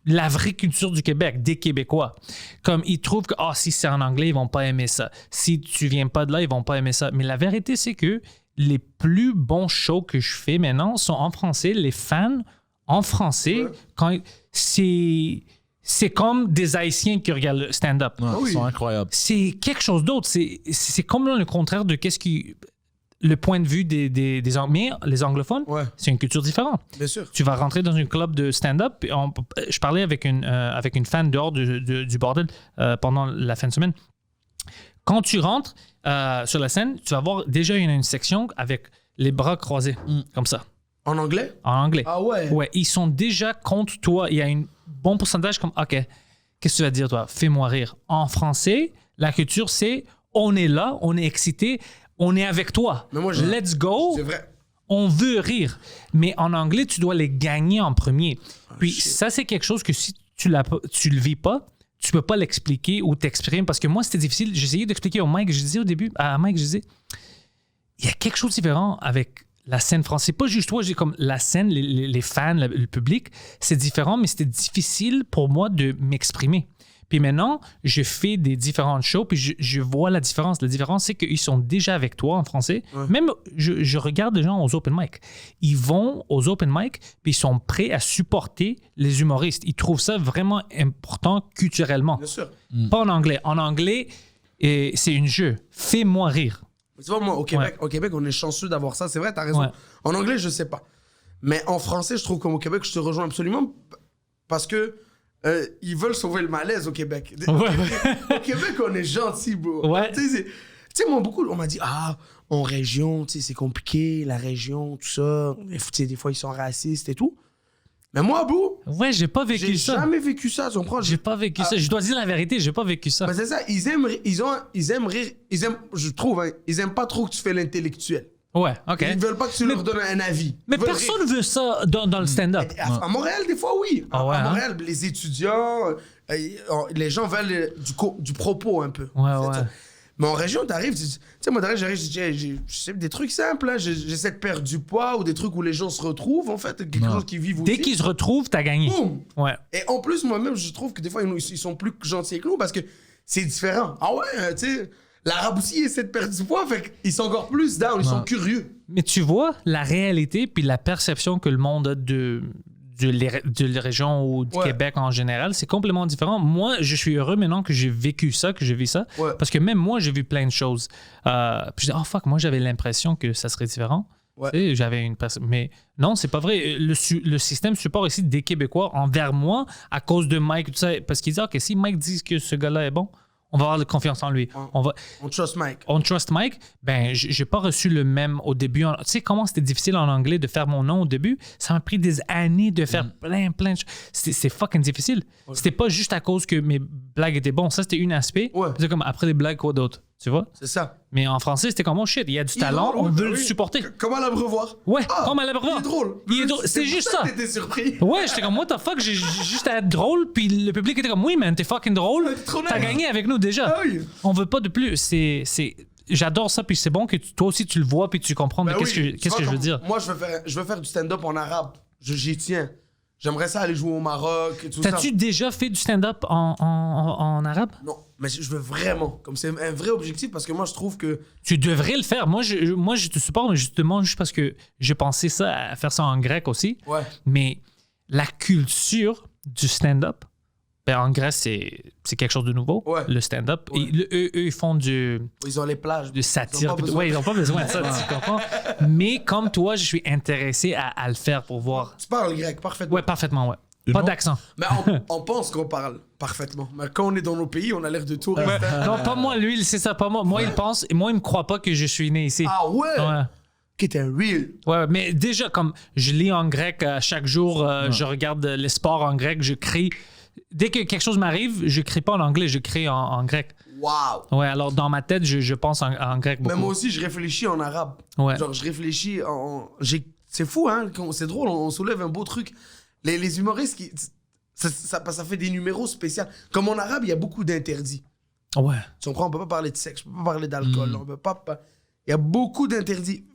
la vraie culture du Québec, des Québécois. Comme ils trouvent que si c'est en anglais, ils vont pas aimer ça. Si tu viens pas de là, ils vont pas aimer ça. Mais la vérité, c'est que les plus bons shows que je fais maintenant sont en français. Les fans en français, Ouais. c'est comme des Haïtiens qui regardent le stand-up. Ouais, oui. Ils sont incroyables. C'est quelque chose d'autre. C'est comme le contraire de qu'est-ce qui... Le point de vue des mais les anglophones, Ouais. c'est une culture différente. Bien sûr. Tu vas rentrer dans une club de stand-up. Puis je parlais avec une fan dehors du bordel pendant la fin de semaine. Quand tu rentres sur la scène, tu vas voir déjà il y a une section avec les bras croisés, comme ça, En anglais? en anglais. Ah ouais? Ouais, ils sont déjà contre toi. Il y a un bon pourcentage comme, OK, qu'est-ce que tu vas dire, toi? Fais-moi rire. En français, la culture, c'est on est là, on est excité, on est avec toi. Mais moi, Let's go. C'est vrai. On veut rire. Mais en anglais, tu dois les gagner en premier. Puis ça, c'est quelque chose que si tu le vis pas, tu peux pas l'expliquer ou t'exprimer. Parce que moi, c'était difficile. J'essayais d'expliquer au Mike. Je disais au début, à Mike, je disais, il y a quelque chose de différent avec la scène française. C'est pas juste toi, j'ai comme la scène, les fans, le public, c'est différent, mais c'était difficile pour moi de m'exprimer. Puis maintenant, je fais des différentes shows, puis je vois la différence. La différence, c'est qu'ils sont déjà avec toi en français. Ouais. Même, je regarde des gens aux open mic. Ils vont aux open mic, puis ils sont prêts à supporter les humoristes. Ils trouvent ça vraiment important culturellement. Bien sûr. Pas en anglais. En anglais, c'est un jeu. Fais-moi rire. Tu vois, moi, au Québec, on est chanceux d'avoir ça. C'est vrai, t'as raison. Ouais. En anglais, je sais pas. Mais en français, je trouve qu'au Québec, je te rejoins absolument parce que ils veulent sauver le malaise au Québec. Au Québec, on est gentil, bro. Ouais. Tu sais, moi, beaucoup, on m'a dit, en région, tu sais, c'est compliqué, la région, tout ça. Tu sais, des fois, ils sont racistes et tout. Mais moi, bro, Ouais, j'ai pas vécu j'ai ça. jamais vécu ça, tu comprends? J'ai pas vécu ça. Je dois dire la vérité, j'ai pas vécu ça. Mais c'est ça, ils aiment rire, je trouve, hein, ils aiment pas trop que tu fais l'intellectuel. Ouais, OK. Ils veulent pas que tu leur donnes un avis. Mais Ils veulent personne veut ça dans le stand-up. À Montréal, des fois, oui. Ah ouais, à hein? Montréal, les étudiants, les gens veulent du propos un peu. Ouais, C'est ouais. ça. Mais en région, t'arrives, tu sais, moi, j'arrive, je sais des trucs simples, hein, j'essaie de perdre du poids ou des trucs où les gens se retrouvent, en fait, quelque chose qu'ils vivent aussi. Dès qu'ils se retrouvent, t'as gagné. Boum! Ouais. Et en plus, moi-même, je trouve que des fois, ils sont plus gentils que nous parce que c'est différent. Ah ouais, tu sais, l'arabe aussi essaie de perdre du poids, fait qu'ils sont encore plus down, ils sont curieux. Mais tu vois, la réalité puis la perception que le monde a de la région ou du Québec en général, c'est complètement différent. Moi, je suis heureux maintenant que j'ai vécu ça, que j'ai vu ça. Ouais. Parce que même moi, j'ai vu plein de choses. Puis je dis, oh fuck, moi, j'avais l'impression que ça serait différent. Ouais. Tu sais, j'avais une mais non, c'est pas vrai. Le système support ici des Québécois envers moi à cause de Mike, tout ça, parce qu'ils disent, OK, si Mike dit que ce gars-là est bon, on va avoir de confiance en lui. On trust Mike. On trust Mike. Ben, j'ai pas reçu le même au début. Tu sais comment c'était difficile en anglais de faire mon nom au début? Ça m'a pris des années de faire plein de choses. C'est fucking difficile. Ouais. C'était pas juste à cause que mes blagues étaient bonnes. Ça, c'était un aspect. Ouais. C'est comme après des blagues, quoi d'autre? Tu vois? C'est ça. Mais en français, c'était comme, oh shit, il y a du talent, on veut le supporter. Comment l'Abreuvoir? Ouais, comme à l'Abreuvoir. Il est drôle. C'est juste ça. T'étais surpris. Ouais, j'étais comme, what the fuck, j'ai juste à être drôle, puis le public était comme, oui, man, t'es fucking drôle. T'as gagné avec nous déjà. Ah oui. On veut pas de plus. J'adore ça, puis c'est bon que toi aussi tu le vois, puis tu comprends qu'est-ce que je veux dire. Moi, je veux faire du stand-up en arabe. J'y tiens. J'aimerais ça aller jouer au Maroc et tout ça. T'as-tu déjà fait du stand-up en arabe? Non, mais je veux vraiment. Comme c'est un vrai objectif parce que moi, je trouve que... Tu devrais le faire. Moi, je te supporte, mais justement, juste parce que j'ai pensé ça à faire ça en grec aussi. Ouais. Mais la culture du stand-up, ben en Grèce, c'est quelque chose de nouveau, le stand-up. Ouais. Eux, ils font Ils ont les plages. de satire. Ils n'ont pas besoin de ça, tu comprends? Mais comme toi, je suis intéressé à le faire pour voir. Tu parles grec parfaitement. Ouais, parfaitement, ouais. Pas d'accent. Mais on pense qu'on parle parfaitement. Mais quand on est dans nos pays, on a l'air de touristes. Non, pas moi, lui, c'est ça, pas moi. Moi, il pense, et moi, il me croit pas que je suis né ici. Ah ouais? Ouais. Qui était real. Ouais, mais déjà, comme je lis en grec chaque jour, je regarde les sports en grec, je crie. Dès que quelque chose m'arrive, je crie pas en anglais, je crie en grec. Wow. Ouais, alors dans ma tête, je pense en grec beaucoup. Mais moi aussi, je réfléchis en arabe. Ouais. Genre, je réfléchis c'est fou, hein? C'est drôle, on soulève un beau truc. Les humoristes, ça fait des numéros spéciaux. Comme en arabe, il y a beaucoup d'interdits. Ouais. Tu comprends? On peut pas parler de sexe, on peut pas parler d'alcool, on peut pas... Il y a beaucoup d'interdits.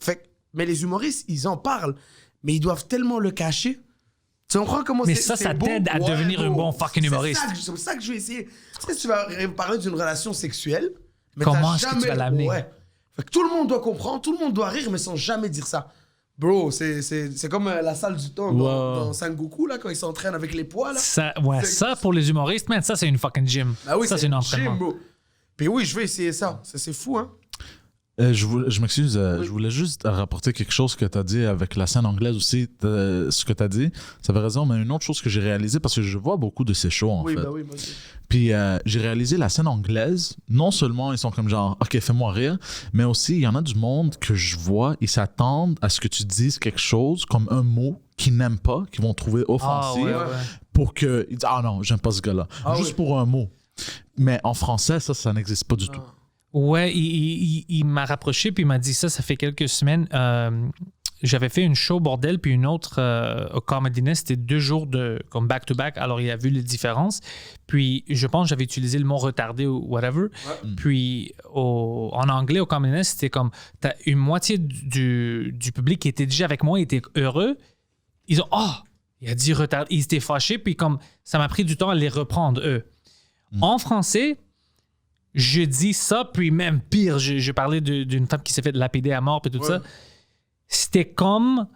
Mais les humoristes, ils en parlent. Mais ils doivent tellement le cacher. Tu comprends comment mais c'est ça beau? t'aide à devenir un bon fucking humoriste. C'est pour ça que je vais essayer. Tu sais, tu vas parler d'une relation sexuelle. Mais comment est-ce que tu vas l'amener? Ouais. Fait que tout le monde doit comprendre, tout le monde doit rire, mais sans jamais dire ça. Bro, c'est comme la salle du temps dans Sengoku, là, quand ils s'entraînent avec les poids. Là. Ça, pour les humoristes, man, ça, c'est une fucking gym. Ah oui, ça, c'est une entraînement. Gym, bro. Puis oui, je vais essayer ça. C'est fou, hein? Je m'excuse, je voulais juste rapporter quelque chose que tu as dit avec la scène anglaise aussi. Ce que tu as dit, ça avait raison, mais une autre chose que j'ai réalisé, parce que je vois beaucoup de ces shows, en fait. Bah oui, moi aussi. Puis j'ai réalisé la scène anglaise, non seulement ils sont comme genre, OK, fais-moi rire, mais aussi il y en a du monde que je vois, ils s'attendent à ce que tu dises quelque chose comme un mot qu'ils n'aiment pas, qu'ils vont trouver offensif, pour qu'ils disent, ah non, j'aime pas ce gars-là. Juste pour un mot. Mais en français, ça n'existe pas du tout. Ouais, il m'a rapproché puis il m'a dit ça fait quelques semaines. J'avais fait une show bordel puis une autre au Comedy Nest. C'était 2 jours comme back-to-back. Alors, il a vu les différences. Puis, je pense que j'avais utilisé le mot retardé ou whatever. Ouais. Puis, en anglais, au Comedy Nest, c'était comme t'as une moitié du public qui était déjà avec moi, était heureux. Ils ont il a dit retardé. Ils étaient fâchés. Puis, comme ça m'a pris du temps à les reprendre, eux. En français, je dis ça, puis même pire, je parlais d'une femme qui s'est fait lapider à mort, puis tout ça. C'était comme...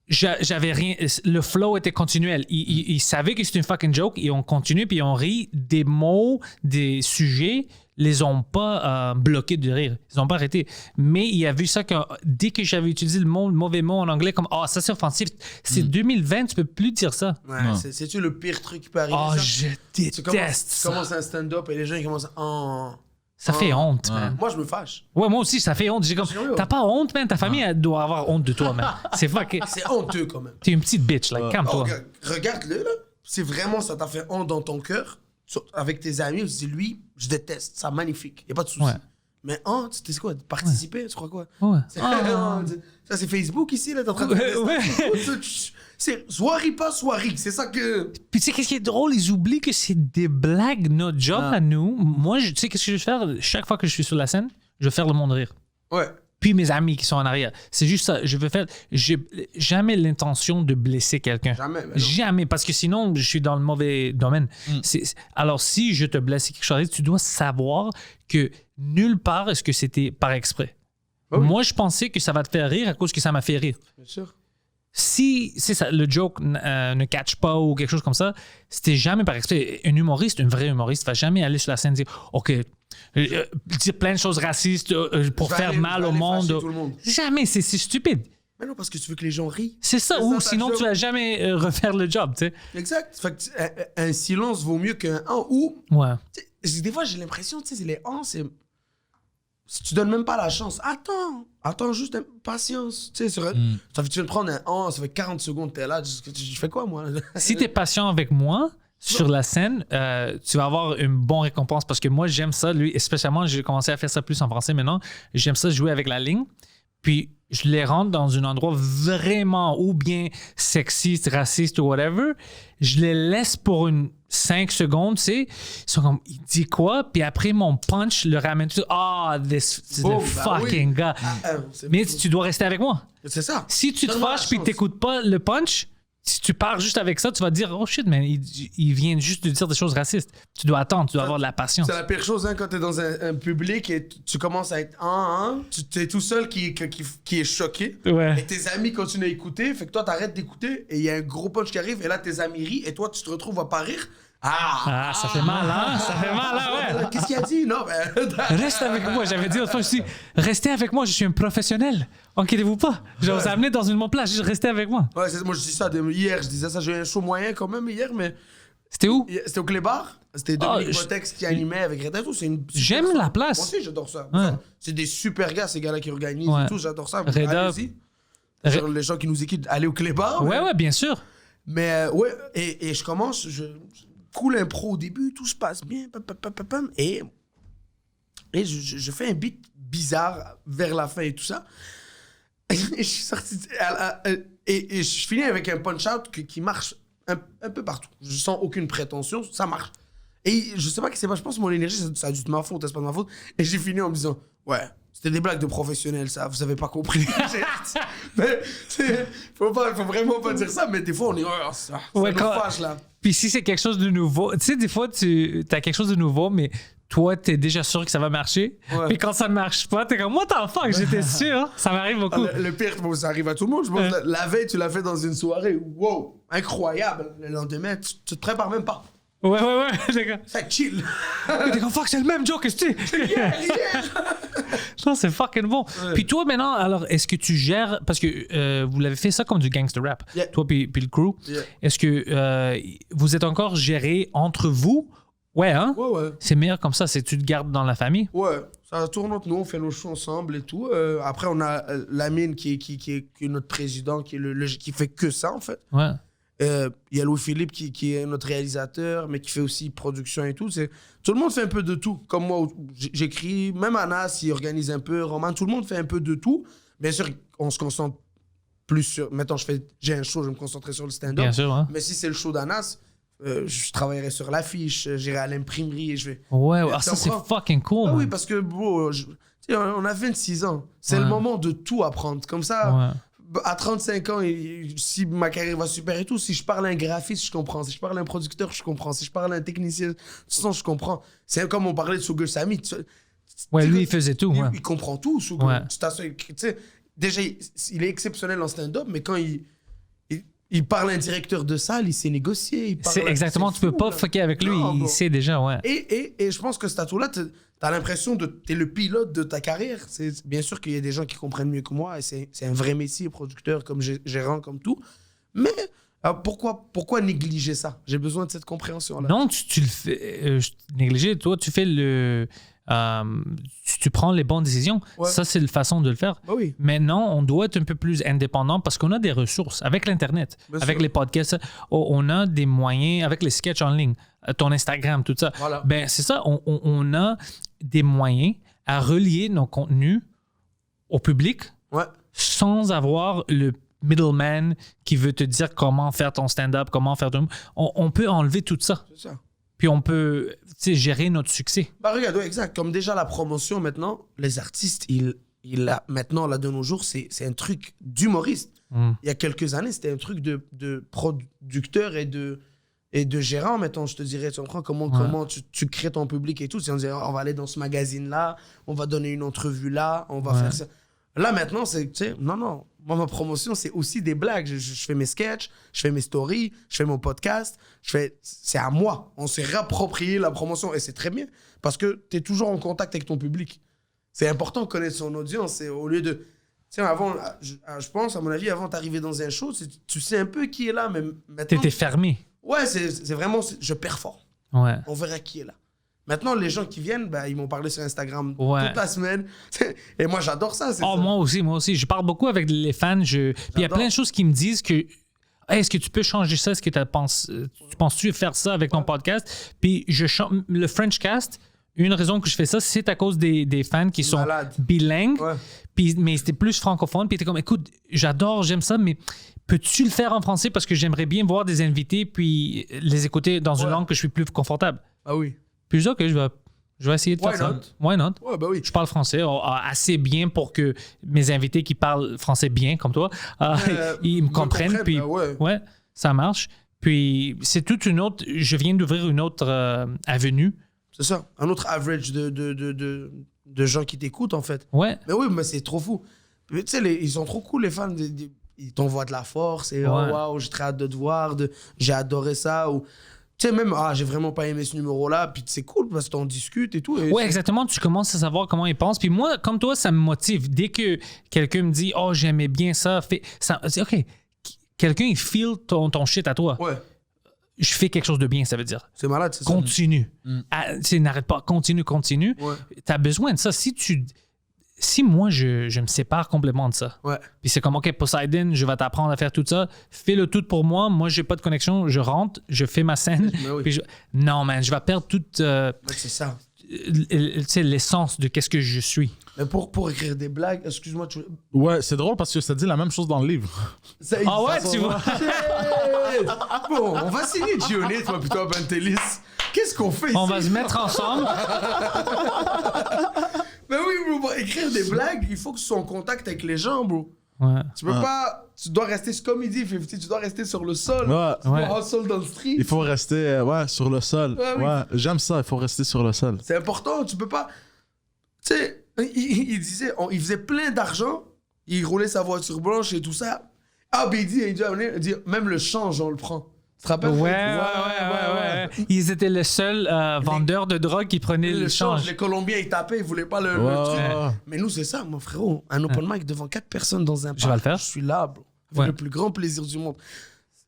J'avais rien... Le flow était continuel. Ils savaient que c'était une fucking joke, et on continue, puis on rit des mots, des sujets. les ont pas bloqués de rire. Ils ont pas arrêté. Mais il a vu ça que dès que j'avais utilisé le mauvais mot en anglais, comme ça c'est offensif. C'est 2020, tu peux plus dire ça. Ouais, c'est-tu le pire truc qui peut arriver? Oh, ça? je déteste Tu ça. commences un stand-up et les gens ils commencent à... Ça fait honte, man. Moi, je me fâche. Ouais, moi aussi, ça fait honte. J'ai comme, t'as pas honte, man. Ta famille elle doit avoir honte de toi, man. C'est fucké. C'est honteux quand même. T'es une petite bitch, like, calme-toi. Regarde-le, là. Si vraiment ça t'a fait honte dans ton cœur, avec tes amis, tu dis, lui, je déteste, c'est magnifique, y a pas de souci. Ouais. Mais honte, tu sais quoi, participer, tu crois quoi? Ouais. Ça, c'est Facebook ici, là, t'es en train de... Soit ris pas, soit ris, c'est ça que... Puis tu sais, qu'est-ce qui est drôle? Ils oublient que c'est des blagues, notre job à nous. Moi, tu sais, qu'est-ce que je vais faire? Chaque fois que je suis sur la scène, je vais faire le monde rire. Ouais. Puis mes amis qui sont en arrière. C'est juste ça. Je veux faire... J'ai jamais l'intention de blesser quelqu'un. Jamais. Jamais, parce que sinon, je suis dans le mauvais domaine. Alors, si je te blesse quelque chose, tu dois savoir que nulle part est-ce que c'était par exprès. Oh oui. Moi, je pensais que ça va te faire rire à cause que ça m'a fait rire. Bien sûr. Si c'est ça, le joke ne catch pas ou quelque chose comme ça, c'était jamais par exprès. Un humoriste, un vrai humoriste, va jamais aller sur la scène et dire OK, dire plein de choses racistes pour faire mal au monde. Tout le monde. Jamais, c'est stupide. Mais non, parce que tu veux que les gens rient. C'est ça, C'est ou ça, sinon ta tu vas jamais refaire le job, tu sais. Exact. Fait que, un silence vaut mieux qu'un ou. Ouais. Des fois, j'ai l'impression, tu sais, les c'est. Si tu donnes même pas la chance, attends juste patience. Tu sais, ça fait tu viens de prendre un ça fait 40 secondes, t'es là, je fais quoi, moi? Si t'es patient avec moi sur la scène, tu vas avoir une bonne récompense parce que moi, j'aime ça, lui, spécialement, j'ai commencé à faire ça plus en français maintenant. J'aime ça jouer avec la ligne. Puis, je les rentre dans un endroit vraiment ou bien sexiste, raciste ou whatever. Je les laisse pour 5 secondes, tu sais. Ils sont comme, il dit quoi? Puis après, mon punch le ramène tout. This is the fucking guy. Mais tu dois rester avec moi. C'est ça. Si tu te fâches puis que t'écoutes pas le punch, si tu pars juste avec ça, tu vas te dire, oh shit, man, il vient juste de dire des choses racistes. Tu dois attendre, tu dois avoir de la patience. C'est la pire chose quand t'es dans un public et tu commences à être tu es tout seul qui est choqué. Ouais. Et tes amis continuent à écouter, fait que toi t'arrêtes d'écouter et il y a un gros punch qui arrive et là tes amis rient et toi tu te retrouves à pas rire. Ça fait mal, hein? Ça fait mal, hein? Ouais. Qu'est-ce qu'il a dit? Non, Reste avec moi. J'avais dit autrefois, je dis, restez avec moi, je suis un professionnel. Inquiétez-vous pas. Je vais vous amener dans une bonne place, juste restez avec moi. Ouais, moi je dis ça hier, je disais ça, j'ai eu un show moyen quand même hier, mais. C'était où? C'était au Clébar. C'était Dominique Botex qui animait avec Red Hat. J'aime la place. Moi aussi, j'adore ça. Ouais. C'est des super gars, ces gars-là qui organisent Ouais. et tout. J'adore ça. Red Hat. Allez-y. Genre, les gens qui nous écoutent, allez au Clébar. Ouais, bien sûr. Mais ouais, et je commence, je coule impro au début, tout se passe bien, et je fais un beat bizarre vers la fin et tout ça. Et je suis sorti, et je finis avec un punch-out qui marche un peu partout. Je sens aucune prétention, ça marche. Et je sais pas ce qui s'est passé, je pense que mon énergie, ça a dû être ma faute, c'est pas de ma faute. Et j'ai fini en me disant, ouais, c'était des blagues de professionnels, ça, vous avez pas compris. Mais faut vraiment pas dire ça, mais des fois, on est, ça nous fâche, là. Puis si c'est quelque chose de nouveau, tu sais, des fois, tu as quelque chose de nouveau, mais toi, t'es déjà sûr que ça va marcher. Ouais. Puis quand ça marche pas, t'es comme, what the fuck, j'étais sûr. Ça m'arrive beaucoup. Le pire, ça arrive à tout le monde. Je pense la veille, tu l'as fait dans une soirée. Wow, incroyable. Le lendemain, tu te prépares même pas. Ouais, d'accord. Ça chill. T'es comme, fuck, c'est le même joke que tu Non, c'est fucking bon. Ouais. Puis toi, maintenant, alors, est-ce que tu gères... Parce que vous l'avez fait ça comme du gangster rap, toi puis le crew. Yeah. Est-ce que vous êtes encore gérés entre vous? Ouais, hein? Ouais. C'est meilleur comme ça, c'est tu te gardes dans la famille? Ouais, ça tourne entre nous, on fait nos shows ensemble et tout. Après, on a Lamine qui est notre président, qui fait que ça, en fait. Ouais. Il y a Louis-Philippe qui est notre réalisateur, mais qui fait aussi production et tout. Tout le monde fait un peu de tout. Comme moi, j'écris, même Anas, il organise un peu, Roman, tout le monde fait un peu de tout. Bien sûr, on se concentre plus sur... Maintenant, j'ai un show, je vais me concentrer sur le stand-up. Bien sûr, hein? Mais si c'est le show d'Anas, je travaillerai sur l'affiche, j'irai à l'imprimerie et je vais... Ouais, ça c'est fucking cool. Ah oui, parce que, bro, on a 26 ans. C'est le moment de tout apprendre. Comme ça... Ouais. À 35 ans, si ma carrière va super et tout, si je parle à un graphiste, je comprends. Si je parle à un producteur, je comprends. Si je parle à un technicien, je comprends. C'est comme on parlait de Sugar Sammy. Ouais, lui, il faisait tout. Il comprend tout, Sugar. Ouais. Déjà, il est exceptionnel en stand-up, mais quand il Il parle à un directeur de salle, il sait négocier. Il parle C'est exactement, tu peux pas fucker avec lui, Non, il bro. sait déjà, ouais. Et je pense que ce tatou-là, t'as l'impression de t'es le pilote de ta carrière. C'est bien sûr qu'il y a des gens qui comprennent mieux que moi, et c'est un vrai métier, producteur, comme gérant, comme tout. Mais pourquoi négliger ça? J'ai besoin de cette compréhension-là. Non, tu le fais négliger. Toi, tu fais tu prends les bonnes décisions. Ouais. Ça, c'est la façon de le faire. Bah oui. Maintenant, on doit être un peu plus indépendant parce qu'on a des ressources. Avec l'Internet, Bien avec sûr. les podcasts, on a des moyens, avec les sketchs en ligne, ton Instagram, tout ça. Voilà. Ben, c'est ça, on a des moyens à relier nos contenus au public Ouais. sans avoir le middleman qui veut te dire comment faire ton stand-up, comment faire ton... On peut enlever tout ça. C'est ça. Puis on peut gérer notre succès. Bah regarde, ouais, exact. Comme déjà la promotion maintenant, les artistes, maintenant, là, de nos jours, c'est un truc d'humoriste. Mm. Il y a quelques années, c'était un truc de producteur et de gérant, mettons, je te dirais. Tu comprends comment tu crées ton public et tout. Si on dirait, on va aller dans ce magazine-là, on va donner une entrevue là, on va faire ça. Là, maintenant, c'est, tu sais, non. Moi, ma promotion, c'est aussi des blagues. Je fais mes sketchs, je fais mes stories, je fais mon podcast. C'est à moi. On s'est réapproprié la promotion. Et c'est très bien. Parce que tu es toujours en contact avec ton public. C'est important de connaître son audience. Et au lieu de... Tu sais, avant, je pense, à mon avis, avant d'arriver dans un show, tu sais un peu qui est là. Mais maintenant... T'étais fermé. Ouais, c'est vraiment... Je performe. Ouais. On verra qui est là. Maintenant, les gens qui viennent, ben, ils m'ont parlé sur Instagram Ouais. toute la semaine. Et moi, j'adore ça. c'est Oh, ça. moi aussi. Je parle beaucoup avec les fans. Puis il y a plein de choses qui me disent que hey, est-ce que tu peux changer ça? Est-ce que tu penses-tu faire ça avec ton podcast? Puis le Frenchcast, une raison que je fais ça, c'est à cause des fans qui sont Malade. bilingues. Ouais. Mais c'était plus francophone. Puis t'es comme, écoute, j'aime ça, mais peux-tu le faire en français? Parce que j'aimerais bien voir des invités puis les écouter dans une langue que je suis plus confortable. Ah oui. Puis je dis, OK, je vais essayer de faire Why ça. not? Why not? Ouais, bah oui. Je parle français assez bien pour que mes invités qui parlent français bien, comme toi, ils me comprennent. Puis, ouais. ça marche. Puis, c'est toute une autre... Je viens d'ouvrir une autre avenue. C'est ça. Un autre average de gens qui t'écoutent, en fait. Ouais. Mais oui, mais c'est trop fou. Tu sais, ils sont trop cool, les fans. Ils t'envoient de la force. Et Ouais. oh, waouh, j'ai très hâte de te voir. J'ai adoré ça. Ou, tu sais, même, j'ai vraiment pas aimé ce numéro-là. Puis c'est cool parce qu'on discute et tout. Et Ouais, exactement. Tu commences à savoir comment ils pensent. Puis moi, comme toi, ça me motive. Dès que quelqu'un me dit « Oh, j'aimais bien ça », OK, quelqu'un, il feel ton shit à toi. Ouais. Je fais quelque chose de bien, ça veut dire. C'est malade, c'est ça. Continue. N'arrête pas. Continue. Ouais. Tu as besoin de ça. Si moi, je me sépare complètement de ça, Ouais. puis c'est comme, OK, Poseidon, je vais t'apprendre à faire tout ça, fais-le tout pour moi, j'ai pas de connexion, je rentre, je fais ma scène, Mais oui. puis non, man, je vais perdre toute Ouais, c'est ça. tu sais, l'essence de qu'est-ce que je suis. Mais pour écrire des blagues, excuse-moi, Ouais, c'est drôle parce que ça dit la même chose dans le livre. Ah ouais, tu vois. Bon, on va signer Gionnet, toi, plutôt à Bentelis. Qu'est-ce qu'on fait ici? On va se mettre ensemble. Mais oui, bro, pour écrire des blagues, il faut que tu sois en contact avec les gens, bro. Ouais. Tu peux pas... Tu dois rester, comme il dit, 50, tu dois rester sur le sol. Ouais. Tu dois hustle dans le street. Il faut rester sur le sol. Ouais, oui. Ouais, j'aime ça, il faut rester sur le sol. C'est important, tu peux pas... Tu sais, il disait, il faisait plein d'argent, il roulait sa voiture blanche et tout ça. Ah, ben il dit, même le change, on le prend. Tu te rappelles? Ouais. Ils étaient les seuls vendeurs de drogue qui prenaient le change. Les Colombiens, ils tapaient, ils voulaient pas le truc. Mais nous, c'est ça, mon frérot. Un open mic devant 4 personnes dans un parc. Je vais le faire. Je suis là, bro. Avec le plus grand plaisir du monde.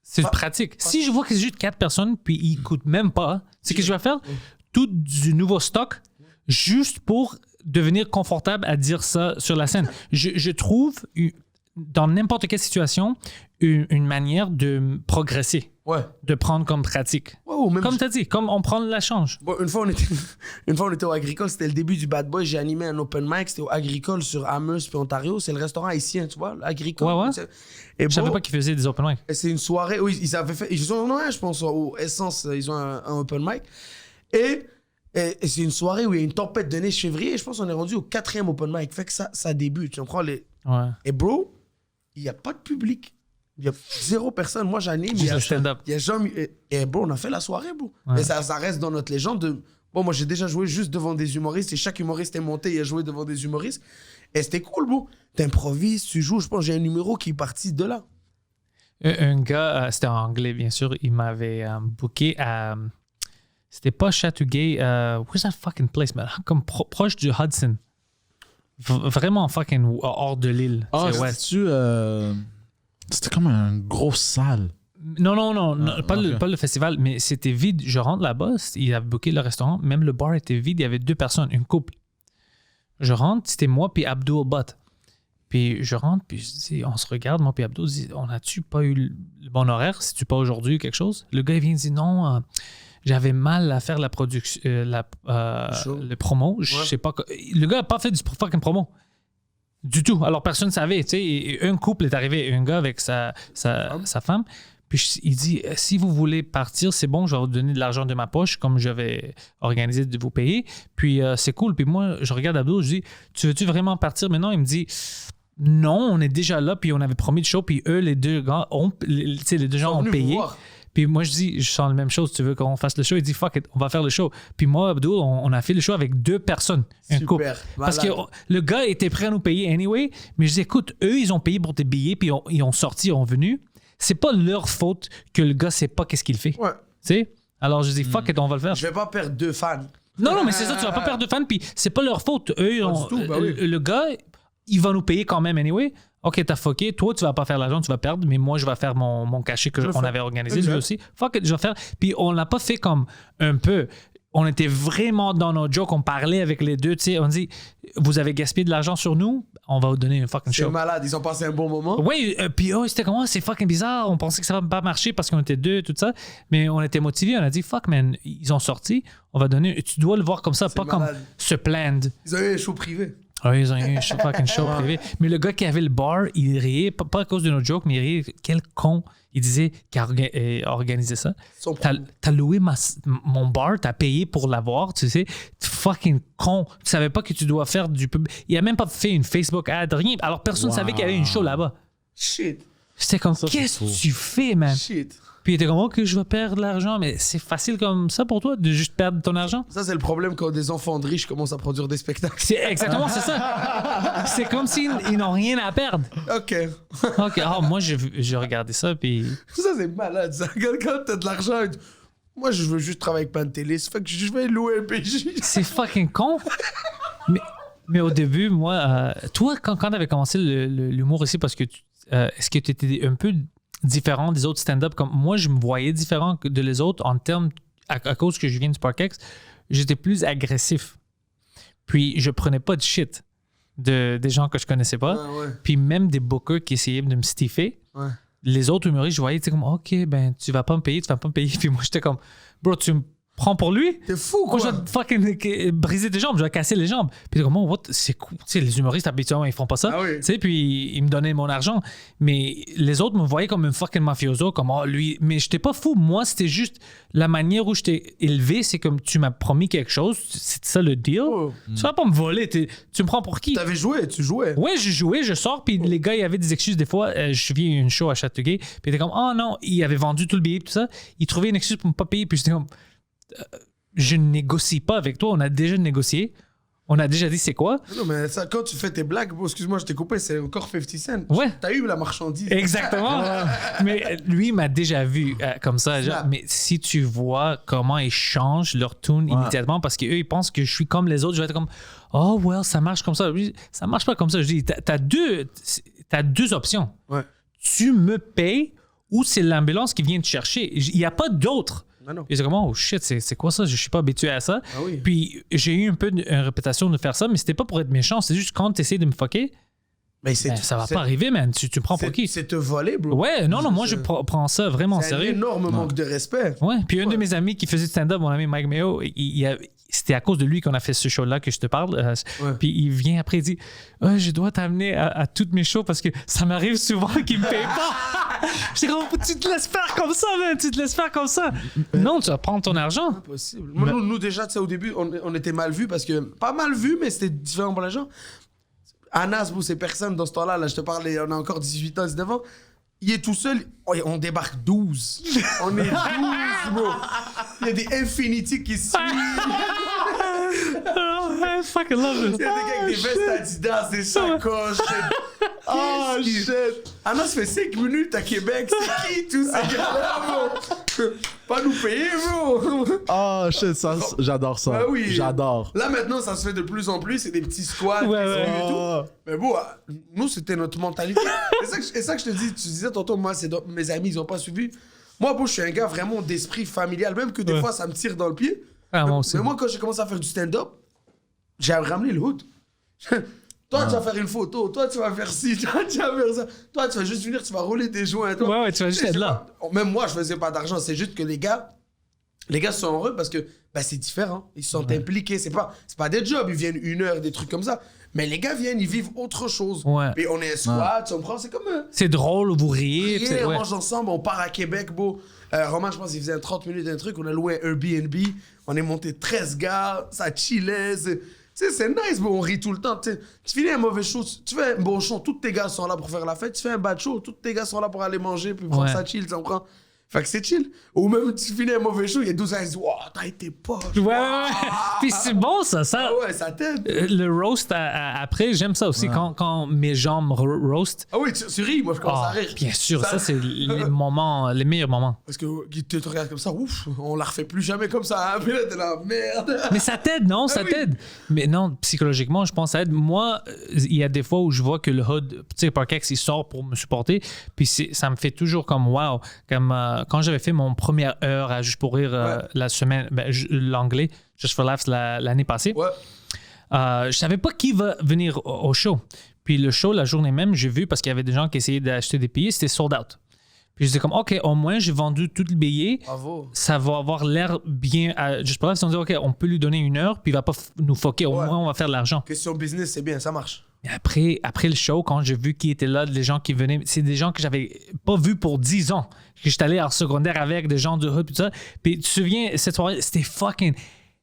C'est pratique. Si je vois que c'est juste 4 personnes puis ils coûtent même pas, c'est ce que je vais faire tout du nouveau stock juste pour devenir confortable à dire ça sur la scène. Je trouve dans n'importe quelle situation une manière de progresser, de prendre comme pratique. Ouais, même Comme tu as dit, comme on prend la change. Bon, une fois, on était au Agricole, c'était le début du Bad Boy. J'ai animé un open mic, c'était au Agricole sur Amherst puis Ontario. C'est le restaurant haïtien, tu vois, l'Agricole. Ouais. Et Je savais pas qu'ils faisaient des open mic. c'est une soirée où ils avaient fait. Ils ont je pense, au Essence, ils ont un open mic. Et c'est une soirée où il y a une tempête de neige février. Et je pense qu'on est rendu au 4e open mic. Fait que ça débute. Tu comprends les. Ouais. Et bro, il n'y a pas de public. Il y a 0 personne. Moi, j'anime. Juste le stand-up. Il y a jamais. Et bro, on a fait la soirée, bro. Ouais. Et ça reste dans notre légende de. Bon, moi, j'ai déjà joué juste devant des humoristes et chaque humoriste est monté et a joué devant des humoristes. Et c'était cool, bro. T'improvises, tu joues. Je pense que j'ai un numéro qui est parti de là. Un gars, c'était en anglais, bien sûr, il m'avait booké à... C'était pas Chateauguay. Where's that fucking place, man? Comme proche du Hudson. Vraiment fucking hors de l'île. Ah, C'est ouest. c'était comme une grosse salle. Non, pas le festival, mais c'était vide. Je rentre là-bas, il avait booké le restaurant, même le bar était vide, il y avait 2 personnes, une couple. Je rentre, c'était moi puis Abdul Butt. Puis je rentre, puis je dis, on se regarde, moi puis Abdul, on a-tu pas eu le bon horaire, si tu pas aujourd'hui quelque chose? Le gars, il vient et dit, non, j'avais mal à faire la production, le promo. Je sais pas. Le gars n'a pas fait du fucking promo. Du tout. Alors, personne ne savait. Tu sais, un couple est arrivé, un gars avec sa femme. Puis il dit, si vous voulez partir, c'est bon, je vais vous donner de l'argent de ma poche, comme je vais organiser de vous payer. Puis c'est cool. Puis moi, je regarde Abdul, je dis, tu veux-tu vraiment partir maintenant? Il me dit, non, on est déjà là, puis on avait promis le show, puis eux, les deux gars, les deux gens ont payé. Puis moi, je dis, je sens la même chose, tu veux qu'on fasse le show? Il dit, fuck it, on va faire le show. Puis moi, Abdul, on a fait le show avec 2 personnes, un couple. Parce que le gars était prêt à nous payer anyway, mais je dis, écoute, eux, ils ont payé pour tes billets, puis ils ont sorti, ils ont venu. C'est pas leur faute que le gars sait pas qu'est-ce qu'il fait. Ouais. Tu sais? Alors je dis, fuck it, on va le faire. Je vais pas perdre 2 fans. Non, mais c'est ça, tu vas pas perdre de fans, puis c'est pas leur faute. Eux, le gars, il va nous payer quand même anyway. OK, t'as fucké. Toi, tu vas pas faire l'argent, tu vas perdre, mais moi, je vais faire mon cachet qu'on avait organisé, lui aussi. Fuck it, je vais faire. Puis on l'a pas fait comme un peu. On était vraiment dans nos jokes, on parlait avec les deux, tu sais, on dit, vous avez gaspillé de l'argent sur nous, on va vous donner un fucking show. C'est malade, ils ont passé un bon moment. Oui, puis c'était comment, c'est fucking bizarre, on pensait que ça va pas marcher parce qu'on était 2, tout ça, mais on était motivés, on a dit, fuck man, ils ont sorti, on va donner, tu dois le voir comme ça, pas malade. Comme se plaindre. Ils ont eu un show privé. Oui, ils ont eu un fucking show privé. Mais le gars qui avait le bar, il riait, pas à cause de notre joke, mais il riait, quel con. Il disait qu'il a organisé ça. T'as loué mon bar, t'as payé pour l'avoir, tu sais. Fucking con. Tu savais pas que tu dois faire du pub. Il a même pas fait une Facebook ad, rien. Alors personne ne savait qu'il y avait une show là-bas. Shit. C'était comme, qu'est-ce que tu fais, man? Shit. Puis il était comme, OK, je vais perdre de l'argent. Mais c'est facile comme ça pour toi, de juste perdre ton argent? Ça, c'est le problème quand des enfants de riches commencent à produire des spectacles. C'est exactement, c'est ça. C'est comme s'ils n'ont rien à perdre. OK. Moi, j'ai regardé ça, puis... Ça, c'est malade, ça. Quand t'as de l'argent, moi, je veux juste travailler avec plein de télé. Ça fait que je vais louer un PJ. C'est fucking con. Mais au début, moi... toi, quand t'avais commencé l'humour ici, parce que est-ce que tu étais un peu différent des autres stand-up? Comme moi, je me voyais différent de les autres en termes, à cause que je viens du Parkex, j'étais plus agressif. Puis je prenais pas de shit des gens que je connaissais pas. Ouais. Puis même des bookers qui essayaient de me stiffer. Ouais. Les autres humoristes, je voyais, tu sais, comme, OK, ben, tu vas pas me payer. Puis moi, j'étais comme, bro, tu me prends pour lui? T'es fou, quoi. Moi, je vais fucking briser tes jambes, je vais casser les jambes. Puis comment, c'est cool. Tu sais, les humoristes, habituellement, ils font pas ça. Ah oui. Tu sais, puis ils me donnaient mon argent. Mais les autres me voyaient comme un fucking mafioso, comme, oh, lui. Mais j'étais pas fou. Moi, c'était juste la manière où j'étais élevé, c'est comme tu m'as promis quelque chose. C'est ça le deal. Oh. Tu vas pas me voler. Tu me prends pour qui? Tu jouais. Oui, j'ai joué, je sors, puis les gars, il y avait des excuses. Des fois, je viens une show à Châteauguay, puis ils étaient comme, oh non, il avait vendu tout le billet, tout ça. Ils trouvaient une excuse pour me pas payer, puis j'étais comme, je ne négocie pas avec toi, on a déjà négocié. On a déjà dit c'est quoi. Non, mais ça, quand tu fais tes blagues, excuse-moi, je t'ai coupé, c'est encore 50 Cent. Ouais. T'as eu la marchandise. Exactement. Mais lui m'a déjà vu comme ça. Genre, mais si tu vois comment ils changent leur tune immédiatement, parce qu'eux, ils pensent que je suis comme les autres, je vais être comme, oh, well, ça marche comme ça. Ça marche pas comme ça. Je dis, t'as deux options. Ouais. Tu me payes ou c'est l'ambulance qui vient te chercher. Il n'y a pas d'autre. Non. Et c'est comme, oh shit, c'est quoi ça? Je suis pas habitué à ça. Ah oui. Puis j'ai eu un peu une réputation de faire ça, mais c'était pas pour être méchant. C'est juste quand tu essaies de me fucker, ça va pas arriver, man. Tu prends pour qui? C'est te voler, bro. Ouais, non, moi je prends ça vraiment sérieux. C'est un énorme manque de respect. Ouais, puis un de mes amis qui faisait du stand-up, mon ami Mike Mayo, c'était à cause de lui qu'on a fait ce show-là que je te parle. Puis il vient après, il dit, je dois t'amener à toutes mes shows parce que ça m'arrive souvent qu'il me paye pas. J'étais comme, tu te laisses faire comme ça, man. Tu te laisses faire comme ça. Non, tu vas prendre ton argent. Impossible. Nous déjà, tu sais, au début, on était mal vus parce que, pas mal vus, mais c'était différent pour les gens. Anas, c'est personne dans ce temps-là. Là, je te parle, on a encore 18 ans, 19 ans. Il est tout seul. On débarque 12. On est 12, bro. Il y a des Infinity qui suivent. I fucking love Il y a it. des gars avec des vestes Adidas, des sacoches. Oh, shit. Ah non, ça fait 5 minutes à Québec. C'est qui tous ces gars-là, bro? Pas nous payer, bro. Oh, shit, ça, j'adore ça. Bah oui. J'adore. Là, maintenant, ça se fait de plus en plus. C'est des petits squats. Ouais, des ouais. trucs et tout. Oh. Mais bon, nous, c'était notre mentalité. C'est ça que je te dis. Tu disais tantôt, moi, mes amis, ils ont pas suivi. Moi, bon, je suis un gars vraiment d'esprit familial. Même que des fois, ça me tire dans le pied. Ah, moi aussi. Mais moi, quand j'ai commencé à faire du stand-up, j'ai ramené le hood. Toi, tu vas faire une photo. Toi, tu vas faire ci. Toi, tu vas faire ça. Toi, tu vas juste venir, tu vas rouler des joints. Toi. Ouais, tu vas juste être là. Même moi, je faisais pas d'argent. C'est juste que les gars sont heureux parce que c'est différent. Ils sont impliqués. C'est pas des jobs. Ils viennent 1 heure, des trucs comme ça. Mais les gars viennent, ils vivent autre chose. Ouais. Et on est un squat, on prend, c'est comme C'est drôle, vous riez. on ouais. mange ensemble, on part à Québec, beau. Roman, je pense qu'il faisait 30 minutes d'un truc. On a loué un Airbnb. On est monté 13 gars. Ça chillait. C'est nice, bro. On rit tout le temps. Tu finis un mauvais show, tu fais un bon show, tous tes gars sont là pour faire la fête. Tu fais un bad show, tous tes gars sont là pour aller manger, puis prendre ça chill, tu comprends? Fait que c'est chill. Ou même, tu finis un mauvais show, il y a 12 ans, ils disent, wow, t'as été poche. Ouais. Puis c'est bon, ça. Ah ouais, ça t'aide. Le roast après, j'aime ça aussi. Quand mes gens me roast. Ah oui, tu ris, moi je commence à rire. Bien sûr, ça c'est les meilleurs moments. Parce que tu te regardes comme ça, ouf, on la refait plus jamais comme ça. Puis là, t'es là, merde. Mais ça t'aide, non? Ça t'aide. Mais non, psychologiquement, je pense que ça aide. Moi, il y a des fois où je vois que le hood, tu sais, Parkex, il sort pour me supporter. Puis ça me fait toujours comme wow. Comme quand j'avais fait mon première heure à Juste pour rire la semaine, l'anglais, Just for Laughs l'année passée, je savais pas qui va venir au show. Puis le show, la journée même, j'ai vu parce qu'il y avait des gens qui essayaient d'acheter des billets, c'était sold out. Puis je disais comme, OK, au moins, j'ai vendu tout le billet. Bravo. Ça va avoir l'air bien. Juste pour là, si on dit, OK, on peut lui donner 1 heure, puis il va pas nous foquer. Au moins, on va faire de l'argent. Question business, c'est bien, ça marche. Et après le show, quand j'ai vu qui était là, les gens qui venaient, c'est des gens que j'avais pas vus pour 10 ans. Que j'étais allé en secondaire avec des gens du hood, puis tout ça. Puis tu te souviens, cette soirée, c'était fucking.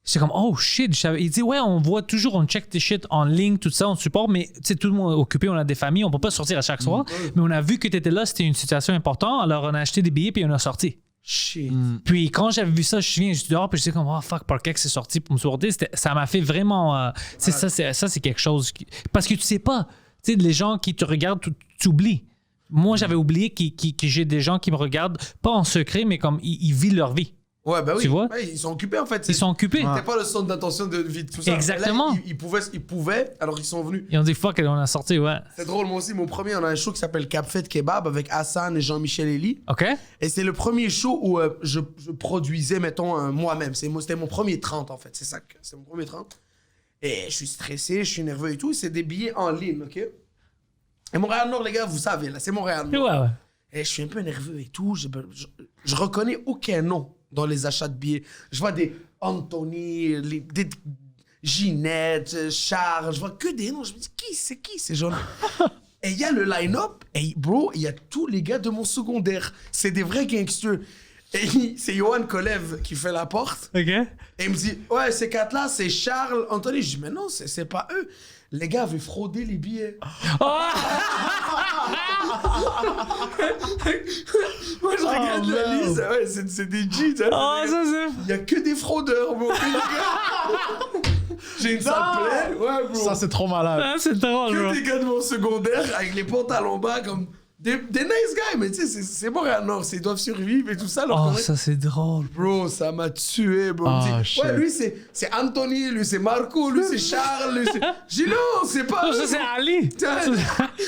C'est comme, oh shit. Il dit, ouais, on voit toujours, on check tes shit en ligne, tout ça, on supporte, mais tu sais, tout le monde est occupé, on a des familles, on peut pas sortir à chaque soir. Mais on a vu que tu étais là, c'était une situation importante, alors on a acheté des billets, puis on a sorti. Shit. Puis quand j'avais vu ça, je suis dehors, puis je disais comme, oh fuck, Parkex c'est sorti pour me supporter. Ça m'a fait vraiment. Ça, c'est quelque chose. Parce que tu sais pas, tu sais, les gens qui te regardent, tu oublies. Moi, j'avais oublié que j'ai des gens qui me regardent, pas en secret, mais comme ils vivent leur vie. Ouais, bah oui. Tu vois? Ouais, ils sont occupés en fait. Ils sont occupés. T'es pas le centre d'attention de vie, tout ça. Exactement. Là, ils pouvaient, alors ils sont venus. Et on dit fuck, on a sorti, ouais. C'est drôle, moi aussi, mon premier, on a un show qui s'appelle Cap Fête Kebab avec Hassan et Jean-Michel Elie. OK? Et c'est le premier show où je produisais, mettons, moi-même. C'était mon premier 30 en fait. C'est mon premier 30. Et je suis stressé, je suis nerveux et tout. C'est des billets en ligne, OK? Et Montréal-Nord, les gars, vous savez, là, c'est Montréal-Nord. Ouais. Et je suis un peu nerveux et tout. Je reconnais aucun nom dans les achats de billets. Je vois des Anthony, des Ginette, Charles. Je vois que des noms. Je me dis, c'est qui ces gens-là? Et il y a le line-up. Et bro, il y a tous les gars de mon secondaire. C'est des vrais gangsters. Et c'est Johan Kolev qui fait la porte. OK? Et il me dit, ouais, ces 4-là, c'est Charles, Anthony. Je dis, mais non, c'est pas eux. Les gars avaient fraudé les billets. Moi, je regarde la liste. Ouais, c'est des G. Oh, ça c'est. Il y a que des fraudeurs, bro. J'ai une salle pleine. Ouais, bro. Ça, c'est trop malade. Ah, c'est drôle, Que bro. des gars de mon secondaire avec les pantalons bas comme des nice guys, mais tu sais, c'est Montréal-Nord, ils doivent survivre et tout ça. Oh, ça c'est drôle. Bro, ça m'a tué, bro. Oh, Il me dit, shit. ouais, lui c'est Anthony, lui c'est Marco, lui c'est Charles, lui c'est. J'ai dit non, c'est pas. Oh, eux, ça c'est bro. Ali.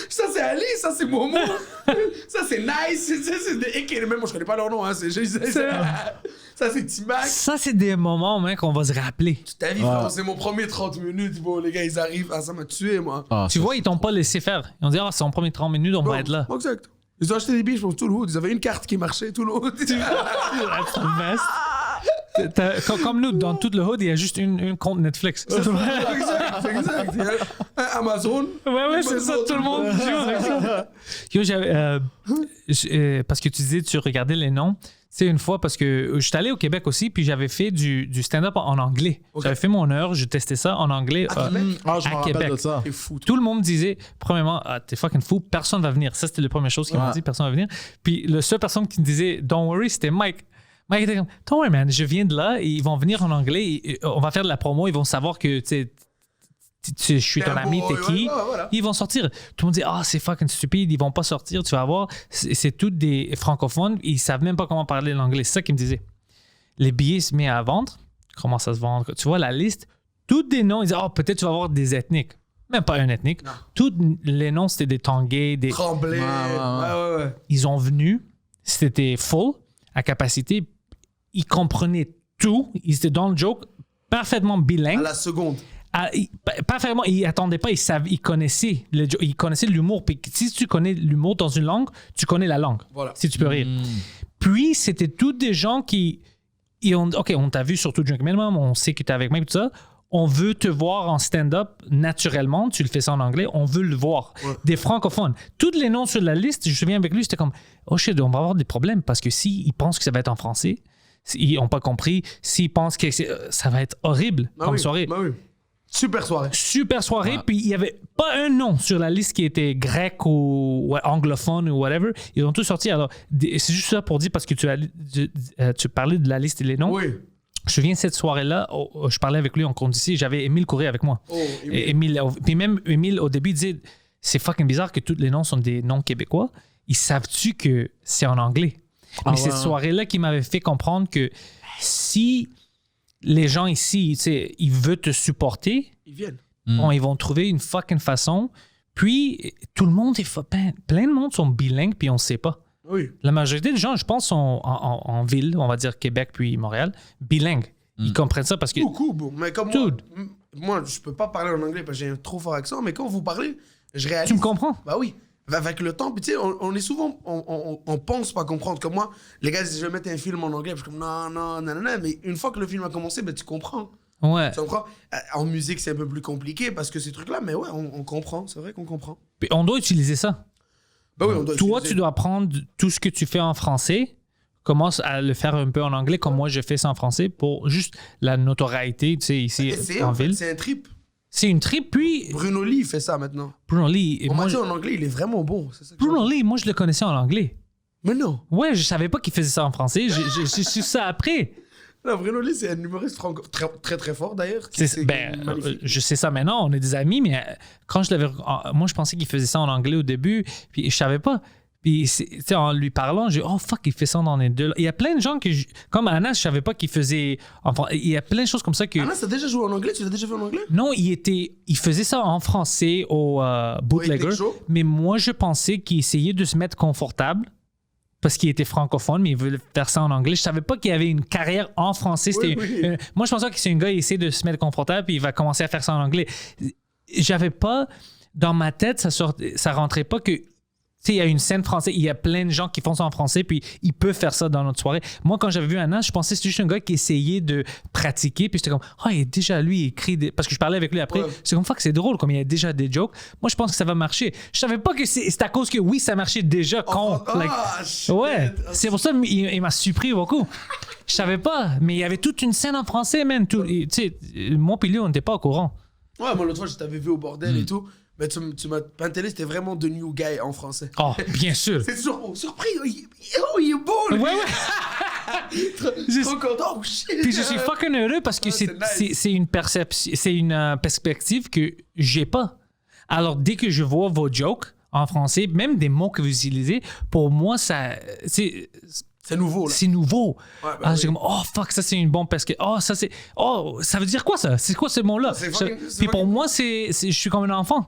Ça c'est Ali, ça c'est Momo. Ça c'est Nice, c'est des Eke. Même moi je connais pas leur nom, hein. Ça c'est T-Mac. Ça c'est des moments, mec, qu'on va se rappeler. Ta vie, frère, c'est mon premier 30 minutes. Bon, les gars, ils arrivent. Ah, ça m'a tué, moi. Ah, Tu vois, ils t'ont pas laissé faire. Ils ont dit, c'est mon premier 30 minutes, on va être là. Exact. Ils ont acheté des billets, je pense, tout le hood. Ils avaient une carte qui marchait, tout le hood. Comme nous, dans tout le hood, il y a juste une compte Netflix. exact. Amazon. Ouais, c'est ça, tout le monde joue avec ça. Yo, parce que tu disais, tu regardais les noms. C'est une fois parce que j'étais allé au Québec aussi, puis j'avais fait du stand-up en anglais. Okay. J'avais fait mon heure, je testais ça en anglais À Québec? Ah, je me à rappelle Québec. de ça. C'est fou. Tout le monde disait, premièrement, t'es fucking fou, personne va venir. Ça, c'était la première chose qu'ils m'ont dit, personne va venir. Puis la seule personne qui me disait, don't worry, c'était Mike. Mike était comme, don't worry, man, je viens de là, et ils vont venir en anglais, et on va faire de la promo, ils vont savoir que t'es je suis ton ami, t'es qui? Voilà. Ils vont sortir. Tout le monde dit, c'est fucking stupide, ils vont pas sortir, tu vas voir. C'est tous des francophones, ils savent même pas comment parler l'anglais. C'est ça qu'ils me disaient. Les billets se mettent à vendre, commencent à se vendre. Tu vois la liste, tous des noms, ils disent, peut-être tu vas avoir des ethniques. Même pas un ethnique. Non. Tous les noms, c'était des Tanguay, des... Tremblay. Ouais. Ils ont venu, c'était full, à capacité. Ils comprenaient tout. Ils étaient dans le joke, parfaitement bilingues. À la seconde. Parfaitement, ils n'attendaient pas, ils connaissaient l'humour. Puis si tu connais l'humour dans une langue, tu connais la langue. Voilà. Si tu peux rire. Puis, c'était tous des gens qui... OK, on t'a vu sur tout Drink Minimum, on sait que tu es avec moi et tout ça. On veut te voir en stand-up naturellement. Tu le fais ça en anglais. On veut le voir. Ouais. Des francophones. Tous les noms sur la liste, je me souviens avec lui, c'était comme oh shit, on va avoir des problèmes parce que s'ils pensent que ça va être en français, s'ils n'ont pas compris, s'ils pensent que ça va être horrible comme soirée. Oui. Super soirée. Super soirée. Ouais. Puis il n'y avait pas un nom sur la liste qui était grec ou anglophone ou whatever. Ils ont tous sorti. Alors, c'est juste ça pour dire parce que tu parlais de la liste et les noms. Oui. Je me souviens cette soirée-là, je parlais avec lui en compte ici, j'avais Émile Coury avec moi. Émile, puis même Émile, au début, il disait c'est fucking bizarre que tous les noms sont des noms québécois. Ils savent-tu que c'est en anglais? Mais cette soirée-là qui m'avait fait comprendre que si les gens ici, ils veulent te supporter, ils viennent. Bon, ils vont trouver une fucking façon. Puis, tout le monde plein de monde sont bilingues, puis on ne sait pas. Oui. La majorité des gens, je pense, sont en ville, on va dire Québec puis Montréal, bilingues. Ils comprennent ça parce que... Beaucoup. Mais comme moi, je peux pas parler en anglais parce que j'ai un trop fort accent, mais quand vous parlez, je réalise... Tu me comprends? Bah oui. Avec le temps, puis tu sais, on est souvent... On pense pas comprendre. Comme moi, les gars disent, je vais mettre un film en anglais, puis je suis comme, non, mais une fois que le film a commencé, ben, tu comprends. Ouais. Tu comprends? En musique, c'est un peu plus compliqué parce que ces trucs-là, mais ouais, on comprend. C'est vrai qu'on comprend. Puis on doit utiliser ça. Ben oui, on doit Toi, tu dois apprendre tout ce que tu fais en français, commence à le faire un peu en anglais, comme moi, je fais ça en français, pour juste la notoriété, tu sais, ici, en ville. C'est un trip. C'est une trip, puis... Bruno Lee fait ça maintenant. Bruno Lee... On m'a dit en anglais, il est vraiment bon. C'est ça que Bruno Lee, moi, je le connaissais en anglais. Mais non. Ouais, je savais pas qu'il faisait ça en français. J'ai su ça après. Non, Bruno Lee, c'est un humoriste très, très, très fort, d'ailleurs. Je sais ça maintenant, on est des amis, mais quand je l'avais... Moi, je pensais qu'il faisait ça en anglais au début, puis je savais pas. Puis, en lui parlant, j'ai dit, oh fuck, il fait ça dans les deux. Il y a plein de gens que... Comme Anas, je savais pas qu'il faisait... Enfin, il y a plein de choses comme ça que... Anas, t'as déjà joué en anglais? Tu l'as déjà fait en anglais? Non, il faisait ça en français au Bootlegger. Mais moi, je pensais qu'il essayait de se mettre confortable. Parce qu'il était francophone, mais il veut faire ça en anglais. Je savais pas qu'il y avait une carrière en français. Moi, je pensais que c'est un gars qui essaie de se mettre confortable puis il va commencer à faire ça en anglais. J'avais pas... Dans ma tête, ça rentrait pas que... Tu sais, il y a une scène française, il y a plein de gens qui font ça en français, puis ils peuvent faire ça dans notre soirée. Moi, quand j'avais vu Anas, je pensais que c'était juste un gars qui essayait de pratiquer, puis j'étais comme, il est déjà lui, il écrit des... Parce que je parlais avec lui après, c'est comme, fuck, c'est drôle, comme il y a déjà des jokes. Moi, je pense que ça va marcher. Je savais pas que c'est à cause que, oui, ça marchait déjà c'est pour ça qu'il m'a surpris beaucoup. Je savais pas, mais il y avait toute une scène en français, man. Tu sais, moi puis lui, on n'était pas au courant. Ouais, moi, l'autre fois, je t'avais vu au bordel et tout. Mais tu m'as Pantelis, c'était vraiment The New Guy en français. Oh, bien sûr. C'est toujours surpris. Il est beau, lui. Ouais. Trop content. Oh, shit. Puis je suis fucking heureux parce que c'est une perception, c'est une perspective que j'ai pas. Alors, dès que je vois vos jokes en français, même des mots que vous utilisez, pour moi, c'est nouveau, là. C'est nouveau. Ouais, j'ai comme, fuck, ça c'est une bonne perspective. Ça veut dire quoi ça? C'est quoi ce mot-là? Puis pour moi, je suis comme un enfant.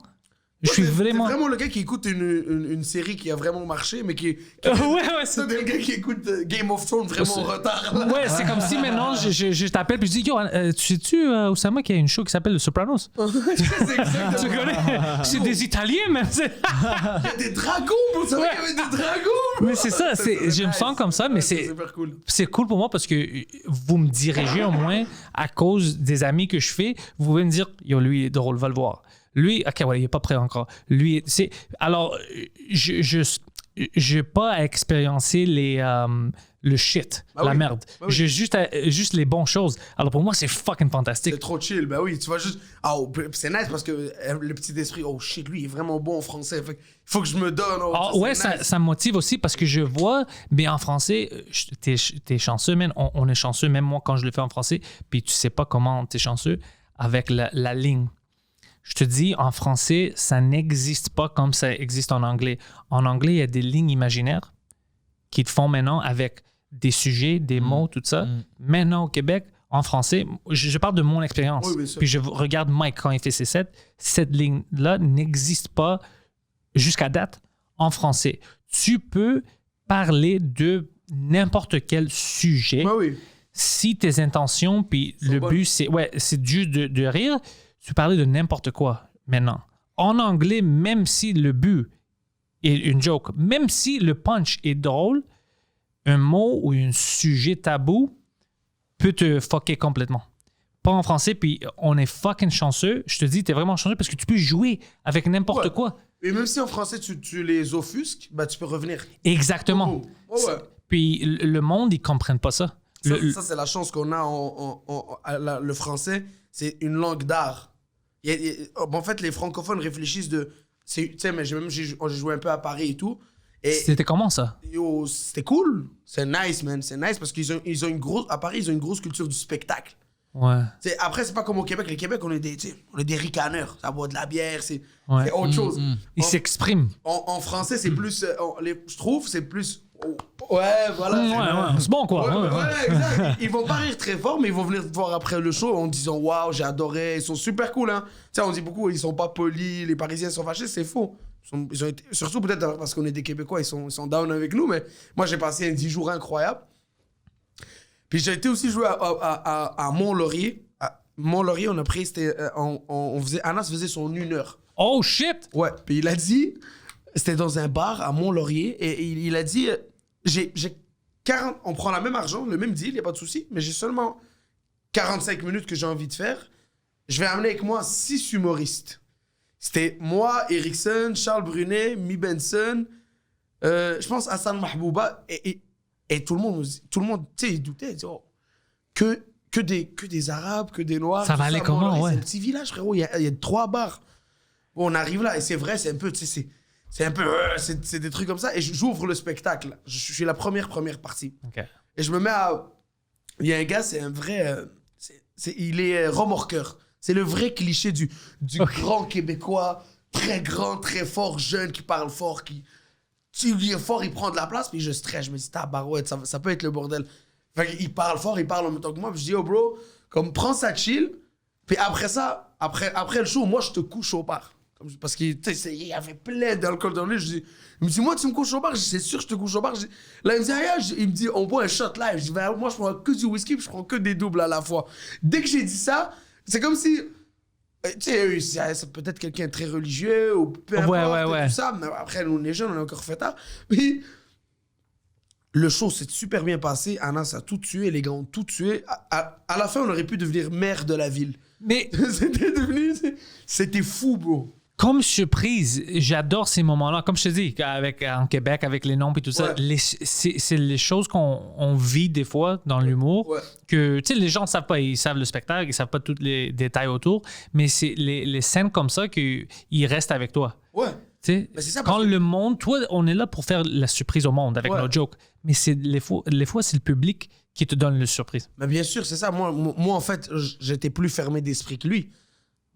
Je suis vraiment... C'est vraiment le gars qui écoute une série qui a vraiment marché, mais qui c'est le gars qui écoute Game of Thrones vraiment en retard. Là. Ouais, c'est comme si maintenant je t'appelle puis je dis, yo, tu sais-tu, Oussama, qu'il y a une show qui s'appelle The Sopranos? Tu connais? C'est des Italiens, même. Il y a des dragons, vous savez qu'il y avait des dragons. Mais c'est ça, je me sens comme ça, mais c'est super cool. C'est cool pour moi parce que vous me dirigez au moins à cause des amis que je fais. Vous pouvez me dire, yo, lui, il est drôle, va le voir. Lui, OK, il n'est pas prêt encore. Lui, c'est... Alors, je n'ai pas à expériencer le shit, la merde. J'ai juste les bonnes choses. Alors, pour moi, c'est fucking fantastique. C'est trop chill, ben oui. Tu vas juste... c'est nice parce que le petit esprit, oh shit, lui, il est vraiment bon en français. Fait, faut que je me donne. Ça me motive aussi parce que je vois, mais en français, t'es chanceux, man. On est chanceux, même moi, quand je le fais en français, puis tu sais pas comment t'es chanceux avec la ligne. Je te dis, en français, ça n'existe pas comme ça existe en anglais. En anglais, il y a des lignes imaginaires qui te font maintenant avec des sujets, des mots, tout ça. Maintenant, au Québec, en français, je parle de mon expérience. Oui, bien sûr. Puis je regarde Mike quand il fait ses sets. Cette ligne-là n'existe pas jusqu'à date en français. Tu peux parler de n'importe quel sujet. Ouais, oui. Si tes intentions, puis le bonnes. but, c'est juste de rire, tu peux parler de n'importe quoi maintenant. En anglais, même si le but est une joke, même si le punch est drôle, un mot ou un sujet tabou peut te fucker complètement. Pas en français, puis on est fucking chanceux. Je te dis, t'es vraiment chanceux parce que tu peux jouer avec n'importe Ouais. quoi. Et même si en français, tu les offusques, bah, tu peux revenir. Exactement. Oh, ouais. Puis le monde, ils comprennent pas ça. Ça, c'est la chance qu'on a le français. C'est une langue d'art. En fait, les francophones réfléchissent de... Tu sais, mais j'ai joué un peu à Paris et tout. Et C'était comment ça? yo, c'était cool. C'est nice, man. C'est nice parce qu'ils ont une grosse... À Paris, ils ont une grosse culture du spectacle. Ouais. T'sais, après, c'est pas comme au Québec. Le Québec, on est des ricaneurs. Ça boit de la bière, c'est Ouais. autre chose. Ils s'expriment. En français, c'est plus... je trouve, c'est plus... ouais, voilà. Ouais, c'est bon quoi. Ouais, exact. Ils vont pas rire très fort, mais ils vont venir te voir après le show en disant waouh, j'ai adoré. Ils sont super cool, hein. Tu sais, on dit beaucoup, ils sont pas polis, les Parisiens sont fâchés, c'est faux. Ils ont été, surtout peut-être parce qu'on est des Québécois, ils sont down avec nous, mais moi j'ai passé un 10 jours incroyable. Puis j'ai été aussi jouer à Mont-Laurier. À Mont-Laurier, on a pris, Anas faisait son 1 heure. Oh shit! Ouais, puis il a dit, c'était dans un bar à Mont-Laurier, et il a dit, j'ai 40, on prend le même argent, le même deal, il n'y a pas de souci, mais j'ai seulement 45 minutes que j'ai envie de faire. Je vais amener avec moi 6 humoristes. C'était moi, Erickson, Charles Brunet, Mi Benson, je pense Hassan Mahbouba, et tout le monde, tu sais, il doutait, il dit, oh, que des Arabes, que des Noirs. Ça va aller comment, Mont-Laurier, ouais. c'est un petit village, frérot, il y a 3 bars. Bon, on arrive là, et c'est vrai, c'est un peu, tu sais, c'est un peu, c'est des trucs comme ça, et j'ouvre le spectacle. Je suis la première partie. OK. Et je me mets à... Il y a un gars, c'est un vrai... il est remorqueur. C'est le vrai cliché du grand Québécois, très grand, très fort, jeune, qui parle fort, il est fort, il prend de la place, puis je stresse. Je me dis, tabarouette, ça peut être le bordel. Fait qu'il parle fort, il parle en même temps que moi, puis je dis, oh bro, comme prends ça chill, puis après ça, après le show, moi, je te couche au bar. Parce qu'il y avait plein d'alcool dans lui. Il me dit, moi, tu me couches au bar? Je dis, c'est sûr, je te couche au bar. Là, il me dit, ah, il me dit, on boit un shot live. Je dis, ben, moi, je prends que du whisky, puis je prends que des doubles à la fois. Dès que j'ai dit ça, c'est comme si. Tu sais, c'est peut-être quelqu'un de très religieux, ou peu importe, ouais. tout ça. Mais après, nous, on est jeunes, on est encore fait tard. Puis, le show s'est super bien passé. Anas a tout tué, les gars ont tout tué. À la fin, on aurait pu devenir maire de la ville. Mais C'était fou, bro. comme surprise, j'adore ces moments-là. Comme je te dis, en Québec, avec les noms et tout ça, Ouais. c'est les choses qu'on vit des fois dans l'humour. Ouais. Que, tu sais, les gens ne savent pas. Ils savent le spectacle, ils savent pas tous les détails autour. Mais c'est les scènes comme ça qu'ils restent avec toi. Ouais. Tu sais, Mais c'est ça, quand parce que- le monde, toi, on est là pour faire la surprise au monde avec Ouais. nos jokes. Mais c'est les fois, c'est le public qui te donne la surprise. Mais bien sûr, c'est ça. Moi, en fait, j'étais plus fermé d'esprit que lui.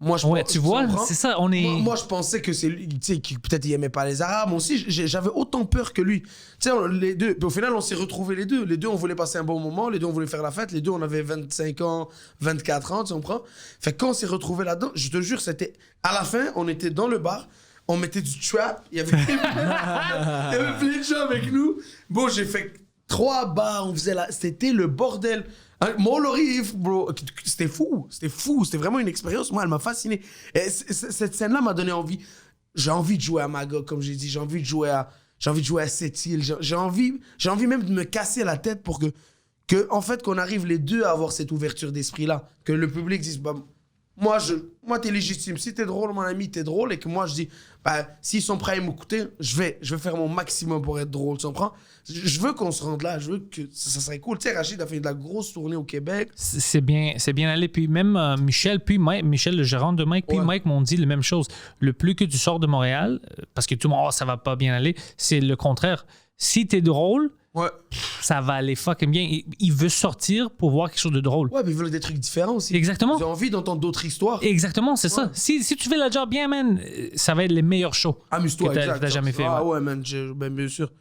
Moi, Ouais, tu vois, comprends? c'est ça, on est... Moi, je pensais que c'est lui, tu sais, peut-être il aimait pas les Arabes. Moi aussi, j'avais autant peur que lui. Tu sais, les deux. Puis au final, on s'est retrouvés les deux. Les deux, on voulait passer un bon moment. Les deux, on voulait faire la fête. Les deux, on avait 25 ans, 24 ans, tu comprends? Fait que quand on s'est retrouvés là-dedans, je te jure, c'était... À la fin, on était dans le bar. On mettait du trap. Il y avait plein de gens avec nous. Bon, j'ai fait 3 bars. On faisait la... C'était le bordel. Mont-Laurier, bro, c'était fou. C'était vraiment une expérience. Moi, elle m'a fasciné. Et cette scène-là m'a donné envie. J'ai envie de jouer à Magog, comme j'ai dit. J'ai envie de jouer à Sept-Îles. J'ai envie même de me casser la tête pour en fait, qu'on arrive les deux à avoir cette ouverture d'esprit-là. Que le public dise, bah, moi, t'es légitime. Si t'es drôle, mon ami, t'es drôle. Et que moi, je dis, bah, s'ils sont prêts à m'écouter, je vais faire mon maximum pour être drôle. Tu comprends? Je veux qu'on se rende là. Je veux que ça serait cool. Tu sais, Rachid a fait de la grosse tournée au Québec. C'est bien allé. Puis même Michel, puis Mike, Michel, le gérant de Mike, puis Ouais. Mike m'ont dit la même chose. Le plus que tu sors de Montréal, parce que tout le monde, ça va pas bien aller, c'est le contraire. Si t'es drôle, Ouais. Ça va aller fucking bien. Il veut sortir pour voir quelque chose de drôle. Ouais, mais ils veulent des trucs différents aussi. Exactement. Ils ont envie d'entendre d'autres histoires. Exactement, c'est ça. Si tu fais le job bien, man, ça va être les meilleurs shows Amuse-toi, que exact. t'as jamais fait. Ah ouais. ouais, man, ben, bien sûr.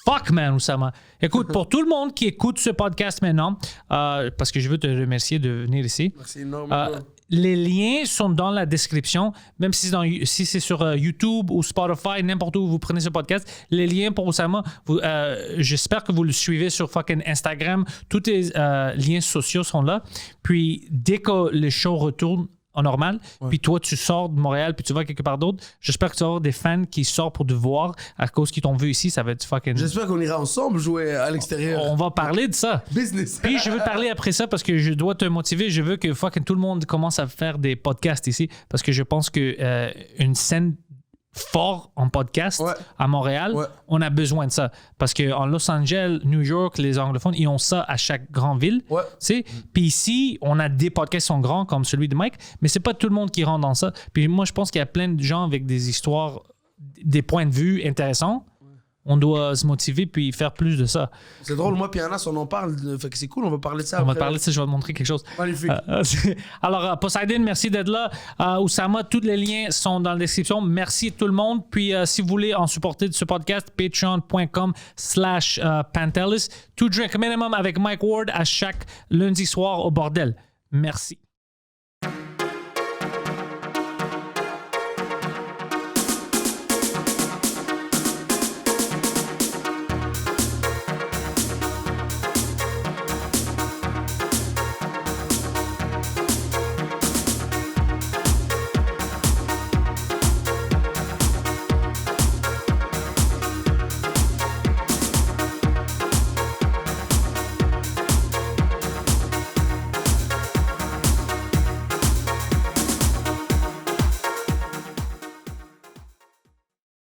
Fuck, man, Oussama. Écoute, pour tout le monde qui écoute ce podcast maintenant, parce que je veux te remercier de venir ici. Merci énormément. Les liens sont dans la description, même si c'est sur YouTube ou Spotify, n'importe où vous prenez ce podcast. Les liens pour Oussama, j'espère que vous le suivez sur fucking Instagram. Tous les liens sociaux sont là. Puis dès que le show retourne en normal, puis toi tu sors de Montréal puis tu vas quelque part d'autre, j'espère que tu vas avoir des fans qui sortent pour te voir à cause qu'ils t'ont vu ici. Ça va être fucking... J'espère qu'on ira ensemble jouer à l'extérieur. On va parler de ça. Business. Puis je veux te parler après ça parce que je dois te motiver. Je veux que fucking tout le monde commence à faire des podcasts ici parce que je pense que une scène forte en podcast à Montréal, on a besoin de ça. Parce qu'en Los Angeles, New York, les anglophones, ils ont ça à chaque grande ville. Tu sais? Puis ici, on a des podcasts qui sont grands comme celui de Mike, mais c'est pas tout le monde qui rentre dans ça. Puis moi, je pense qu'il y a plein de gens avec des histoires, des points de vue intéressants. On doit se motiver puis faire plus de ça. C'est drôle, moi puis Anas, on en parle. Fait que c'est cool, on va parler de ça. On va parler de ça, je vais te montrer quelque chose. Magnifique. Alors, Poseidon, merci d'être là. Oussama, tous les liens sont dans la description. Merci tout le monde. Puis, si vous voulez en supporter de ce podcast, patreon.com/Pantelis. To Drink Minimum avec Mike Ward à chaque lundi soir au bordel. Merci.